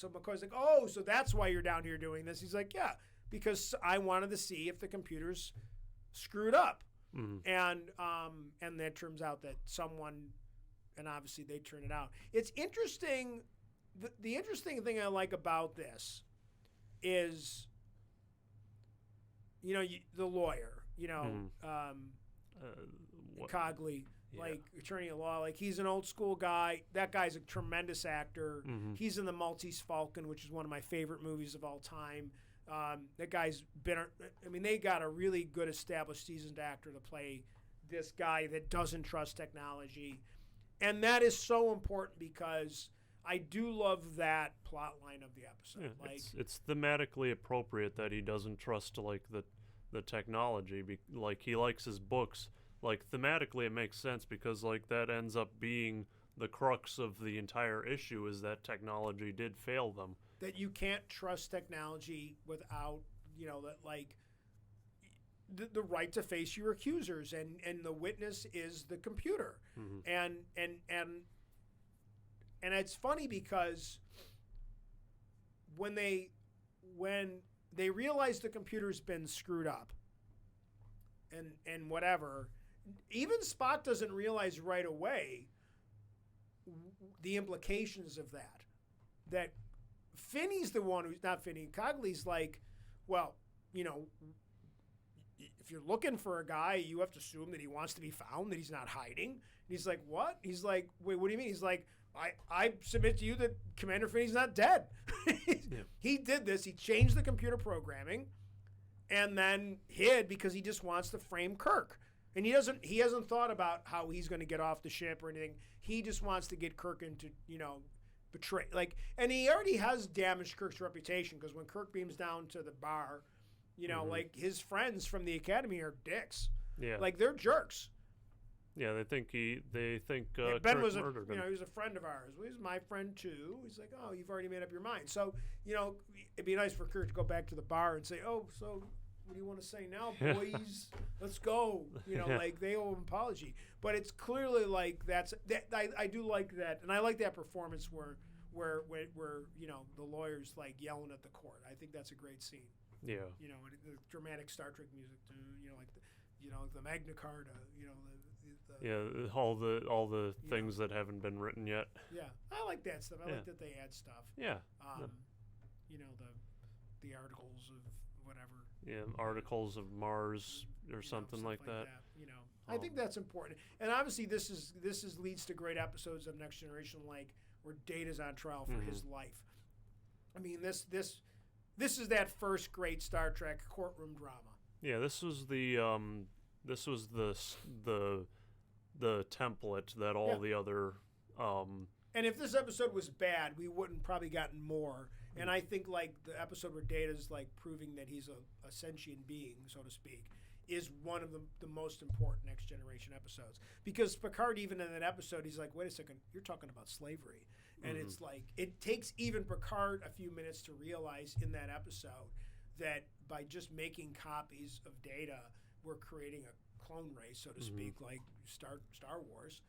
Speaker 3: McCoy's like, oh, so that's why you're down here doing this. He's like, yeah, because I wanted to see if the computer's screwed up. Mm-hmm. And that turns out that someone, and obviously they turn it out. It's interesting. The interesting thing I like about this is, the lawyer, Cogley, like attorney at law, like he's an old school guy. That guy's a tremendous actor. Mm-hmm. He's in The Maltese Falcon, which is one of my favorite movies of all time. That guy's they got a really good established seasoned actor to play this guy that doesn't trust technology. And that is so important because I do love that plot line of the episode.
Speaker 2: Yeah, it's thematically appropriate that he doesn't trust like the technology. Like he likes his books. Like thematically it makes sense because like that ends up being the crux of the entire issue is that technology did fail them. That
Speaker 3: you can't trust technology without, the right to face your accusers, and the witness is the computer. And it's funny because when they realize the computer's been screwed up and whatever, even Spock doesn't realize right away the implications of that. That Finney's the one who's not Finney. Cogley's like, well, you know, if you're looking for a guy, you have to assume that he wants to be found, that he's not hiding. And he's like, what? He's like, wait, what do you mean? He's like, I submit to you that Commander Finney's not dead. He did this. He changed the computer programming and then hid because he just wants to frame Kirk. And he hasn't thought about how he's going to get off the ship or anything. He just wants to get Kirk into, you know, betray. Like, and he already has damaged Kirk's reputation because when Kirk beams down to the bar, you know, like his friends from the academy are dicks.
Speaker 2: Yeah.
Speaker 3: Like they're jerks.
Speaker 2: Yeah, they think
Speaker 3: Ben
Speaker 2: Kirk
Speaker 3: was
Speaker 2: murdered him.
Speaker 3: You know, he was a friend of ours. Well, he's my friend too. He's like, oh, you've already made up your mind. So, you know, it'd be nice for Kirk to go back to the bar and say, oh, so what do you want to say now, boys? Let's go. You know, like they owe an apology. But it's clearly like I do like that, and I like that performance where you know the lawyers like yelling at the court. I think that's a great scene.
Speaker 2: Yeah.
Speaker 3: You know, the dramatic Star Trek music, you know, like the Magna Carta. You know,
Speaker 2: yeah, all the things that haven't been written yet.
Speaker 3: Yeah, I like that stuff. I like that they add stuff.
Speaker 2: Yeah.
Speaker 3: You know, the articles of whatever.
Speaker 2: Yeah, articles of Mars or something like that.
Speaker 3: You know, I think that's important. And obviously, this leads to great episodes of Next Generation, like where Data's on trial for his life. I mean, this is that first great Star Trek courtroom drama.
Speaker 2: Yeah, this was the template that all the other.
Speaker 3: And if this episode was bad, we wouldn't probably gotten more. And I think like the episode where Data's like proving that he's a sentient being, so to speak, is one of the most important Next Generation episodes. Because Picard, even in that episode, he's like, wait a second, you're talking about slavery. And it's like, it takes even Picard a few minutes to realize in that episode that by just making copies of Data, we're creating a clone race, so to speak, like Star Wars.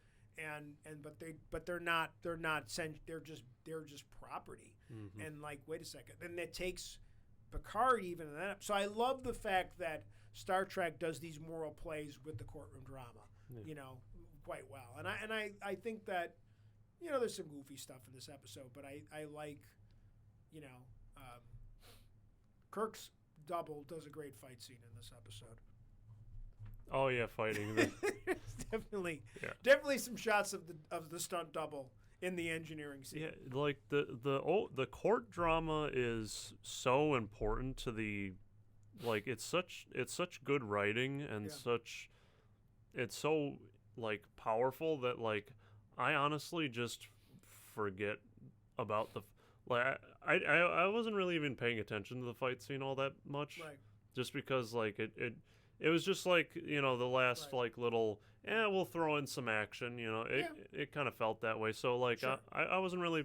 Speaker 3: But they're not they're just property. And like, wait a second. And it takes Picard even in that. So I love the fact that Star Trek does these moral plays with the courtroom drama, you know, quite well. And I think that, you know, there's some goofy stuff in this episode, but I like, you know, Kirk's double does a great fight scene in this episode.
Speaker 2: Oh yeah, fighting.
Speaker 3: definitely some shots of the stunt double in the engineering scene.
Speaker 2: Yeah, like the court drama is so important to the, like it's such good writing and it's so like powerful that like I honestly just forget about the like I wasn't really even paying attention to the fight scene all that much,
Speaker 3: right? Just
Speaker 2: because like it was just like, you know, the last like little we'll throw in some action, you know, it kind of felt that way. So like I wasn't really,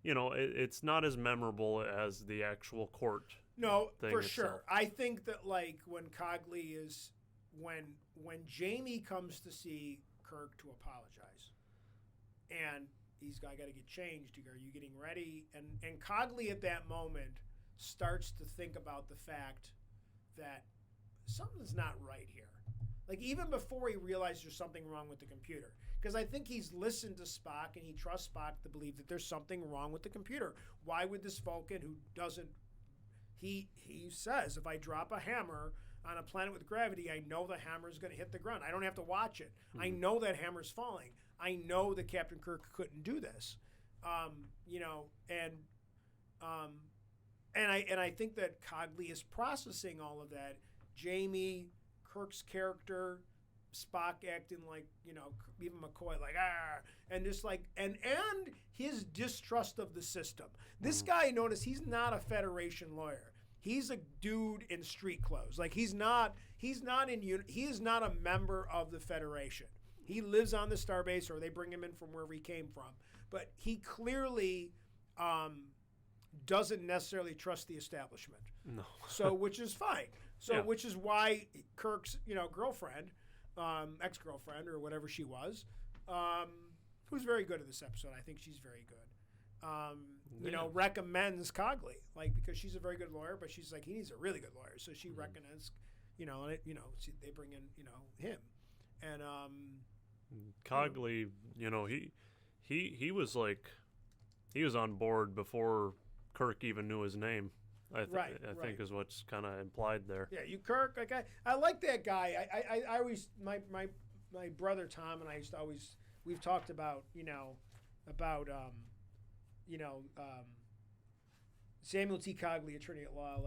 Speaker 2: you know, it's not as memorable as the actual court.
Speaker 3: No,
Speaker 2: thing
Speaker 3: for
Speaker 2: itself.
Speaker 3: sure. I think that like when Cogley is when Jamie comes to see Kirk to apologize, and I got to get changed. Are you getting ready? And Cogley at that moment starts to think about the fact that something's not right here. Like even before he realizes there's something wrong with the computer. Because I think he's listened to Spock and he trusts Spock to believe that there's something wrong with the computer. Why would this Vulcan who doesn't... He says, if I drop a hammer on a planet with gravity, I know the hammer is going to hit the ground. I don't have to watch it. I know that hammer's falling. I know that Captain Kirk couldn't do this. You know, and I think that Cogley is processing all of that. Jamie, Kirk's character, Spock acting like, you know, even McCoy like and just like and his distrust of the system. This guy, notice he's not a Federation lawyer. He's a dude in street clothes. Like he is not a member of the Federation. He lives on the starbase, or they bring him in from wherever he came from. But he clearly doesn't necessarily trust the establishment.
Speaker 2: No.
Speaker 3: So, which is fine. So,
Speaker 2: Yeah.
Speaker 3: which is why Kirk's, girlfriend, ex-girlfriend or whatever she was, who's very good at this episode. I think she's very good. Recommends Cogley, because she's a very good lawyer, but she's like, he needs a really good lawyer. So she recommends, they bring in, him. And,
Speaker 2: Cogley, he was he was on board before Kirk even knew his name. I think is what's kind of implied there.
Speaker 3: Yeah, Kirk, I like that guy. I always, my brother Tom and I used to always, we've talked about, Samuel T. Cogley, attorney at law.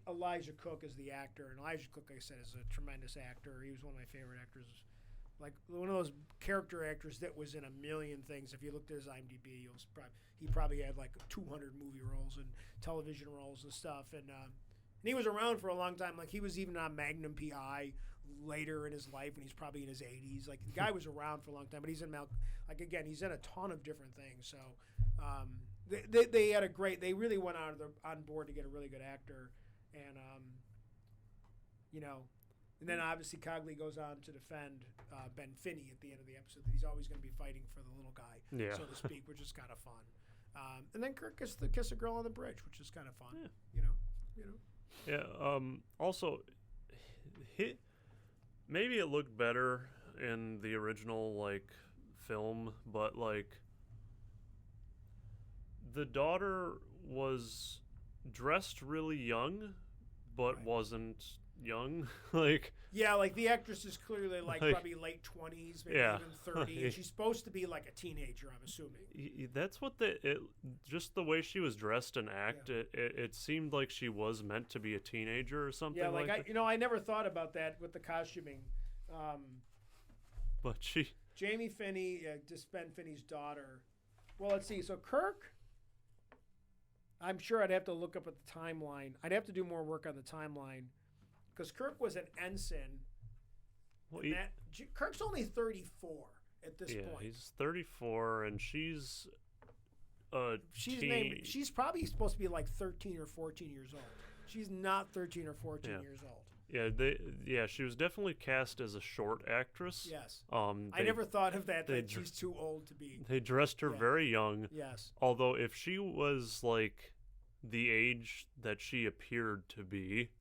Speaker 3: Elijah Cook is the actor, and Elijah Cook, like I said, is a tremendous actor. He was one of my favorite actors. One of those character actors that was in a million things. If you looked at his IMDb, he probably had 200 movie roles and television roles and stuff. And he was around for a long time. He was even on Magnum PI later in his life, and he's probably in his 80s. The guy was around for a long time, but he's in again, he's in a ton of different things. So they had a great. They really went on board to get a really good actor, and And then obviously Cogley goes on to defend Ben Finney at the end of the episode, that he's always going to be fighting for the little guy, so to speak, which is kind of fun. And then Kirk gets to kiss a girl on the bridge, which is kind of fun.
Speaker 2: Yeah. Also, maybe it looked better in the original film, but the daughter was dressed really young, but wasn't young.
Speaker 3: The actress is clearly probably late 20s, maybe even 30. And she's supposed to be a teenager, I'm assuming.
Speaker 2: That's what just the way she was dressed and act, it seemed like she was meant to be a teenager or something.
Speaker 3: Yeah, I never thought about that with the costuming.
Speaker 2: But
Speaker 3: Jamie Finney, just Ben Finney's daughter. Well, let's see. So Kirk, I'm sure I'd have to look up at the timeline. I'd have to do more work on the timeline. Because Kirk was an ensign. Well, Kirk's only 34 at this point.
Speaker 2: Yeah, he's 34, and she's
Speaker 3: she's probably supposed to be 13 or 14 years old. She's not 13 or 14 years old.
Speaker 2: Yeah, she was definitely cast as a short actress.
Speaker 3: Yes. I never thought of that she's too old to be.
Speaker 2: They dressed her very young.
Speaker 3: Yes.
Speaker 2: Although if she was the age that she appeared to be,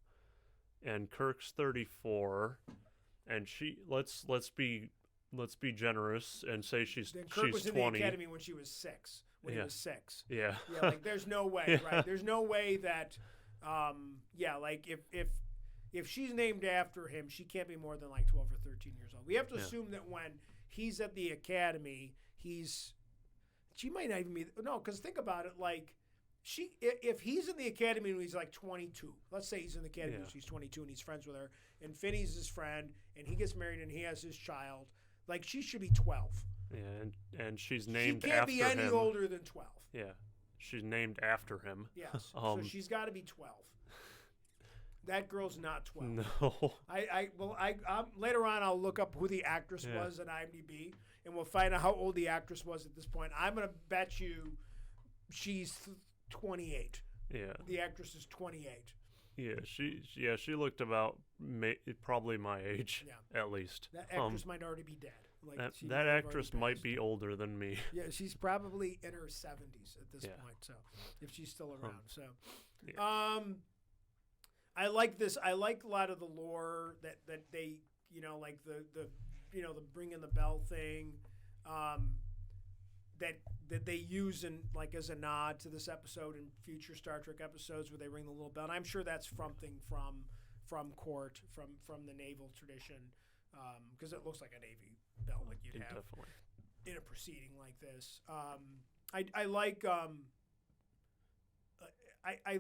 Speaker 2: and Kirk's 34, and let's be generous and say she's
Speaker 3: Kirk was
Speaker 2: 20.
Speaker 3: in the academy when she was 6. When he was 6.
Speaker 2: Yeah.
Speaker 3: There's no way, right? There's no way that, if she's named after him, she can't be more than 12 or 13 years old. We have to assume that when he's at the academy, she might not even be. No, because think about it, if he's in the academy when he's 22, let's say he's in the academy when she's 22 and he's friends with her, and Finney's his friend, and he gets married and he has his child, she should be 12.
Speaker 2: Yeah, and she's named after him.
Speaker 3: She can't be any older than 12.
Speaker 2: Yeah, she's named after him.
Speaker 3: Yes, so she's got to be 12. That girl's not 12.
Speaker 2: No.
Speaker 3: Later on I'll look up who the actress was at IMDb, and we'll find out how old the actress was at this point. I'm gonna bet you she's 28.
Speaker 2: Yeah.
Speaker 3: The actress is 28.
Speaker 2: Yeah, she looked about probably my age, at least.
Speaker 3: That actress might already be dead.
Speaker 2: That actress might be older than me.
Speaker 3: Yeah, she's probably in her 70s at this point. So, if she's still around. I like this. I like a lot of the lore that they, the bring in the bell thing. That they use in as a nod to this episode in future Star Trek episodes where they ring the little bell. And I'm sure that's something from court, from the naval tradition, because it looks like a Navy bell you'd have
Speaker 2: definitely
Speaker 3: in a proceeding like this. I like. I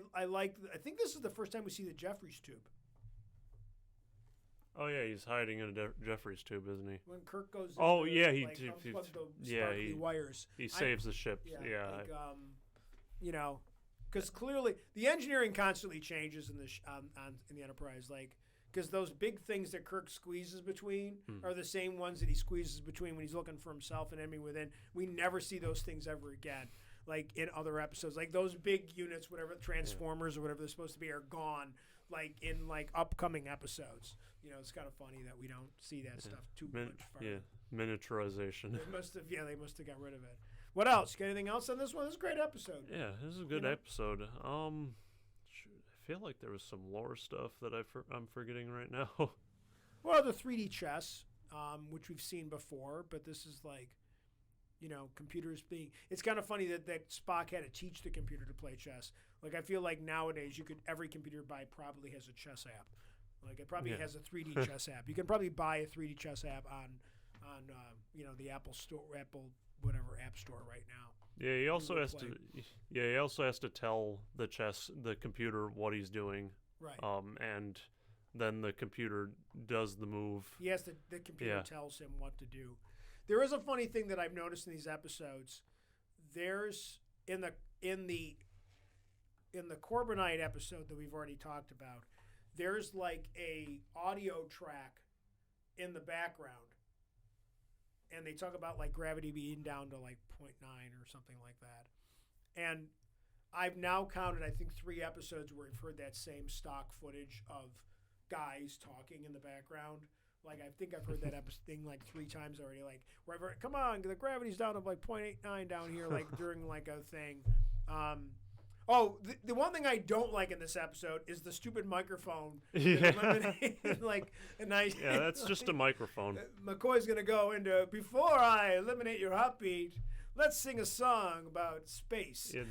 Speaker 3: think this is the first time we see the Jeffries tube.
Speaker 2: Oh yeah, he's hiding in a Jeffries tube, isn't he?
Speaker 3: When Kirk goes.
Speaker 2: He
Speaker 3: wires.
Speaker 2: He saves the ship.
Speaker 3: Because clearly the engineering constantly changes in the Enterprise, because those big things that Kirk squeezes between are the same ones that he squeezes between when he's looking for himself and enemy within. We never see those things ever again. In other episodes, those big units, whatever Transformers or whatever they're supposed to be, are gone. like in like upcoming episodes. You know, it's kind of funny that we don't see that stuff too much.
Speaker 2: Yeah, miniaturization.
Speaker 3: They must have got rid of it. What else? Got anything else on this one? This is a great episode.
Speaker 2: Yeah, this is a good episode. I feel like there was some lore stuff that I'm forgetting right now.
Speaker 3: Well, the 3D chess, which we've seen before, but this is like, you know, computers being. It's kind of funny that Spock had to teach the computer to play chess. Like, I feel like nowadays every computer probably has a chess app. Like, it probably has a 3D chess app. You can probably buy a 3D chess app on you know, the Apple Store, whatever app store right now.
Speaker 2: Yeah, he also has to. Yeah, he also has to tell the computer what he's doing.
Speaker 3: Right.
Speaker 2: And then the computer does the move.
Speaker 3: Yes, the computer tells him what to do. There is a funny thing that I've noticed in these episodes. There's in the Corbinite episode that we've already talked about. There's like a audio track in the background. And they talk about like gravity being down to like 0.9 or something like that. And I've now counted, I think, 3 episodes where we've heard that same stock footage of guys talking in the background. Like, I think I've heard that thing like 3 times already. Like, wherever, come on, the gravity's down to like 0.89 down here, like during like a thing. The one thing I don't like in this episode is the stupid microphone. Like a nice.
Speaker 2: Yeah, that's just a microphone.
Speaker 3: McCoy's gonna go into, before I eliminate your heartbeat, let's sing a song about space.
Speaker 2: Yeah,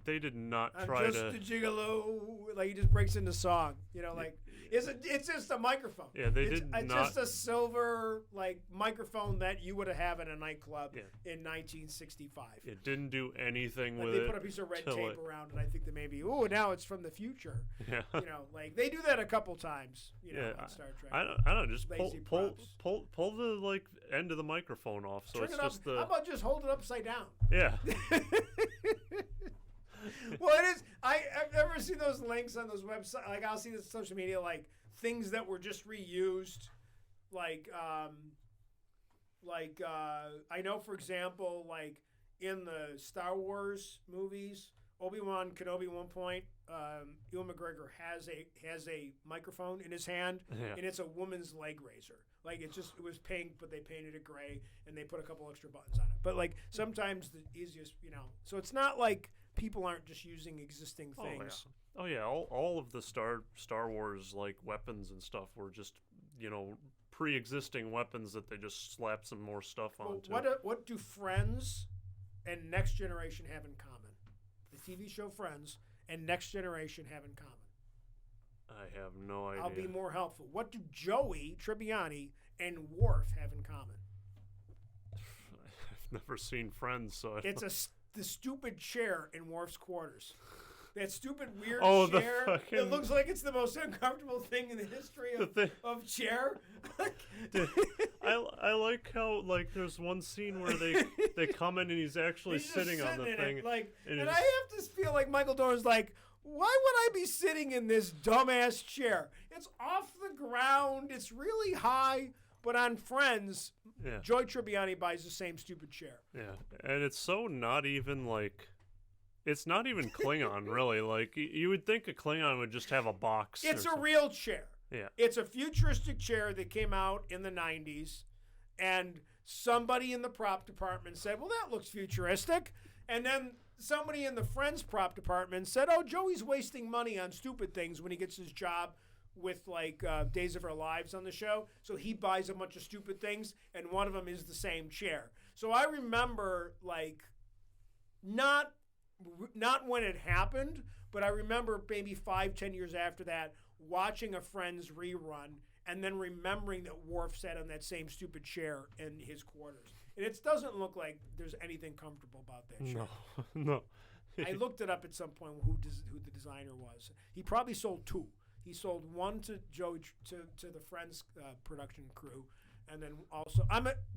Speaker 2: they did not try
Speaker 3: I'm just a gigolo. Like, he just breaks into song. You know, like it's just a microphone.
Speaker 2: Yeah, it's
Speaker 3: just a silver like microphone that you would have in a nightclub in 1965.
Speaker 2: It didn't do anything
Speaker 3: like
Speaker 2: with
Speaker 3: they
Speaker 2: it.
Speaker 3: They put a piece of red tape around it. I think that maybe now it's from the future.
Speaker 2: Yeah.
Speaker 3: You know, like they do that a couple times. You know, on Star Trek.
Speaker 2: I don't just pull the like end of the microphone off. So
Speaker 3: Turn
Speaker 2: it's
Speaker 3: it
Speaker 2: just
Speaker 3: up. How about just hold it upside down?
Speaker 2: Yeah.
Speaker 3: Well, it is. I've never seen those links on those websites. Like, I'll see this on social media, like things that were just reused. Like I know, for example, like in the Star Wars movies, Obi-Wan Kenobi at one point, Ewan McGregor has a microphone in his hand, and it's a woman's leg razor. Like, it was pink, but they painted it gray, and they put a couple extra buttons on it. But like sometimes the easiest, you know, so it's not like people aren't just using existing things.
Speaker 2: Oh yeah, all of the Star Wars like weapons and stuff were just, you know, pre-existing weapons that they just slapped some more stuff onto.
Speaker 3: What do Friends and Next Generation have in common? The TV show Friends and Next Generation have in common?
Speaker 2: I have no idea.
Speaker 3: I'll be more helpful. What do Joey Tribbiani and Worf have in common?
Speaker 2: I've never seen Friends, so
Speaker 3: it's the stupid chair in Worf's quarters. That stupid weird chair. It looks like it's the most uncomfortable thing in the history of chair.
Speaker 2: I like how, like, there's one scene where they come in and he's actually sitting on the thing.
Speaker 3: And I have to feel like Michael Dorn's like, why would I be sitting in this dumbass chair? It's off the ground. It's really high. But on Friends, Joy Tribbiani buys the same stupid chair.
Speaker 2: Yeah, and it's so not even like... It's not even Klingon, really. Like, you would think a Klingon would just have a box.
Speaker 3: It's a real chair.
Speaker 2: Yeah.
Speaker 3: It's a futuristic chair that came out in the 90s, and somebody in the prop department said, well, that looks futuristic. And then somebody in the Friends prop department said, oh, Joey's wasting money on stupid things when he gets his job with, like, Days of Our Lives on the show. So he buys a bunch of stupid things, and one of them is the same chair. So I remember, like, not when it happened, but I remember maybe 5-10 years after that watching a Friends rerun and then remembering that Worf sat on that same stupid chair in his quarters. And it doesn't look like there's anything comfortable about that chair.
Speaker 2: No.
Speaker 3: I looked it up at some point who the designer was. He probably sold 2. He sold one to Joey to the Friends production crew, and then also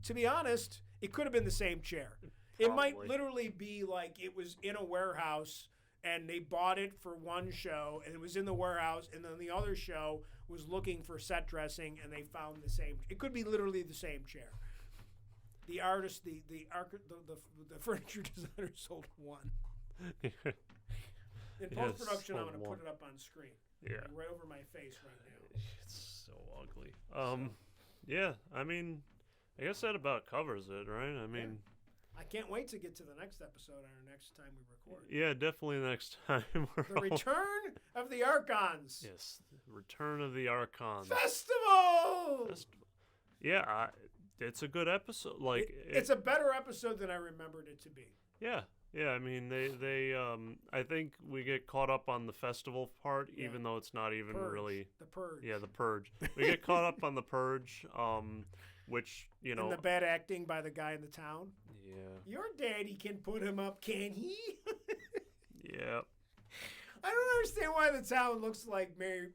Speaker 3: to be honest, it could have been the same chair. It might literally be like it was in a warehouse and they bought it for one show and it was in the warehouse, and then the other show was looking for set dressing and they found the same. It could be literally the same chair. The artist, the furniture designer sold one. In
Speaker 2: Yeah,
Speaker 3: post production,
Speaker 2: so
Speaker 3: I'm going to
Speaker 2: long.
Speaker 3: put it up on screen.
Speaker 2: Yeah.
Speaker 3: Right over my face right now.
Speaker 2: It's so ugly. Yeah, I mean, I guess that about covers it, right? I mean,
Speaker 3: I can't wait to get to the next episode on our next time we record.
Speaker 2: yeah, definitely next time.
Speaker 3: The Return of the Archons
Speaker 2: Yes, Return of the Archons.
Speaker 3: Festival.
Speaker 2: Yeah, it's a good episode. Like,
Speaker 3: It's a better episode than I remembered it to be.
Speaker 2: yeah. I mean, they I think we get caught up on the festival part,
Speaker 3: Yeah.
Speaker 2: even though it's not even
Speaker 3: Purge.
Speaker 2: really.
Speaker 3: The Purge.
Speaker 2: Yeah, the Purge. We get caught up on the Purge, which, you know.
Speaker 3: And the bad acting by the guy in the town.
Speaker 2: Yeah.
Speaker 3: Your daddy can put him up, can he?
Speaker 2: Yeah.
Speaker 3: I don't understand why the town looks like Mary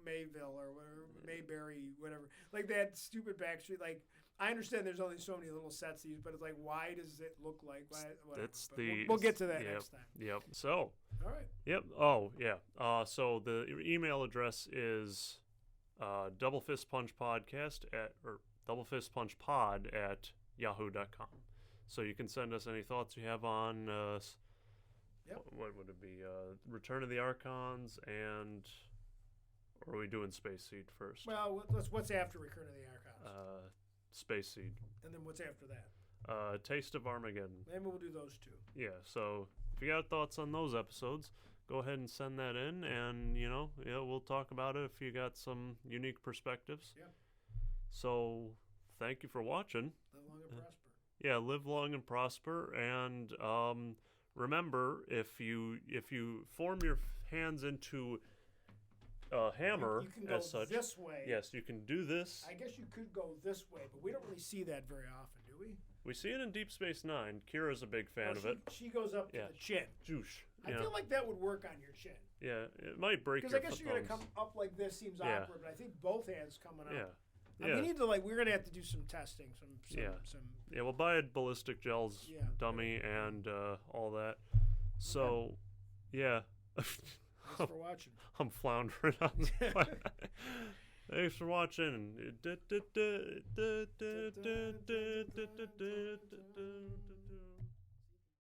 Speaker 3: Mayville or whatever, Mayberry, whatever. Like that stupid backstreet. Like, I understand there's only so many little sets these, but it's like, why does it look like? Whatever.
Speaker 2: That's
Speaker 3: But
Speaker 2: the.
Speaker 3: we'll get to that
Speaker 2: yep,
Speaker 3: next time.
Speaker 2: Yep. So.
Speaker 3: All right.
Speaker 2: Yep. Oh, yeah. So the email address is doublefistpunchpodcast or doublefistpunchpod at yahoo.com. So you can send us any thoughts you have on
Speaker 3: Yep.
Speaker 2: what would it be? Return of the Archons and or are we doing Space Seed first?
Speaker 3: Well, what's after Return of the Archons?
Speaker 2: Space Seed.
Speaker 3: And then what's after that?
Speaker 2: Taste of Armageddon.
Speaker 3: Maybe we'll do those two.
Speaker 2: Yeah, so if you got thoughts on those episodes, go ahead and send that in, and we'll talk about it if you got some unique perspectives.
Speaker 3: Yeah.
Speaker 2: So thank you for watching.
Speaker 3: Live long and prosper.
Speaker 2: Yeah, live long and prosper, and remember, if you form your hands into a hammer
Speaker 3: You can go
Speaker 2: as such,
Speaker 3: this way.
Speaker 2: yes, you can do this.
Speaker 3: I guess you could go this way, but we don't really see that very often, do we?
Speaker 2: We see it in Deep Space Nine. Kira's a big fan of it.
Speaker 3: She goes up
Speaker 2: Yeah.
Speaker 3: to the chin.
Speaker 2: Joosh.
Speaker 3: I feel like that would work on your chin.
Speaker 2: Yeah, it might break
Speaker 3: Because
Speaker 2: your
Speaker 3: I guess you're going to
Speaker 2: thumbs.
Speaker 3: come up like this seems
Speaker 2: Yeah.
Speaker 3: awkward, but I think both hands coming up.
Speaker 2: Yeah.
Speaker 3: We need to we're going to have to do some testing, some
Speaker 2: Yeah, we'll buy a ballistic gels
Speaker 3: Yeah.
Speaker 2: dummy and all that. So, yeah.
Speaker 3: Thanks for watching.
Speaker 2: I'm floundering on Thanks for watching.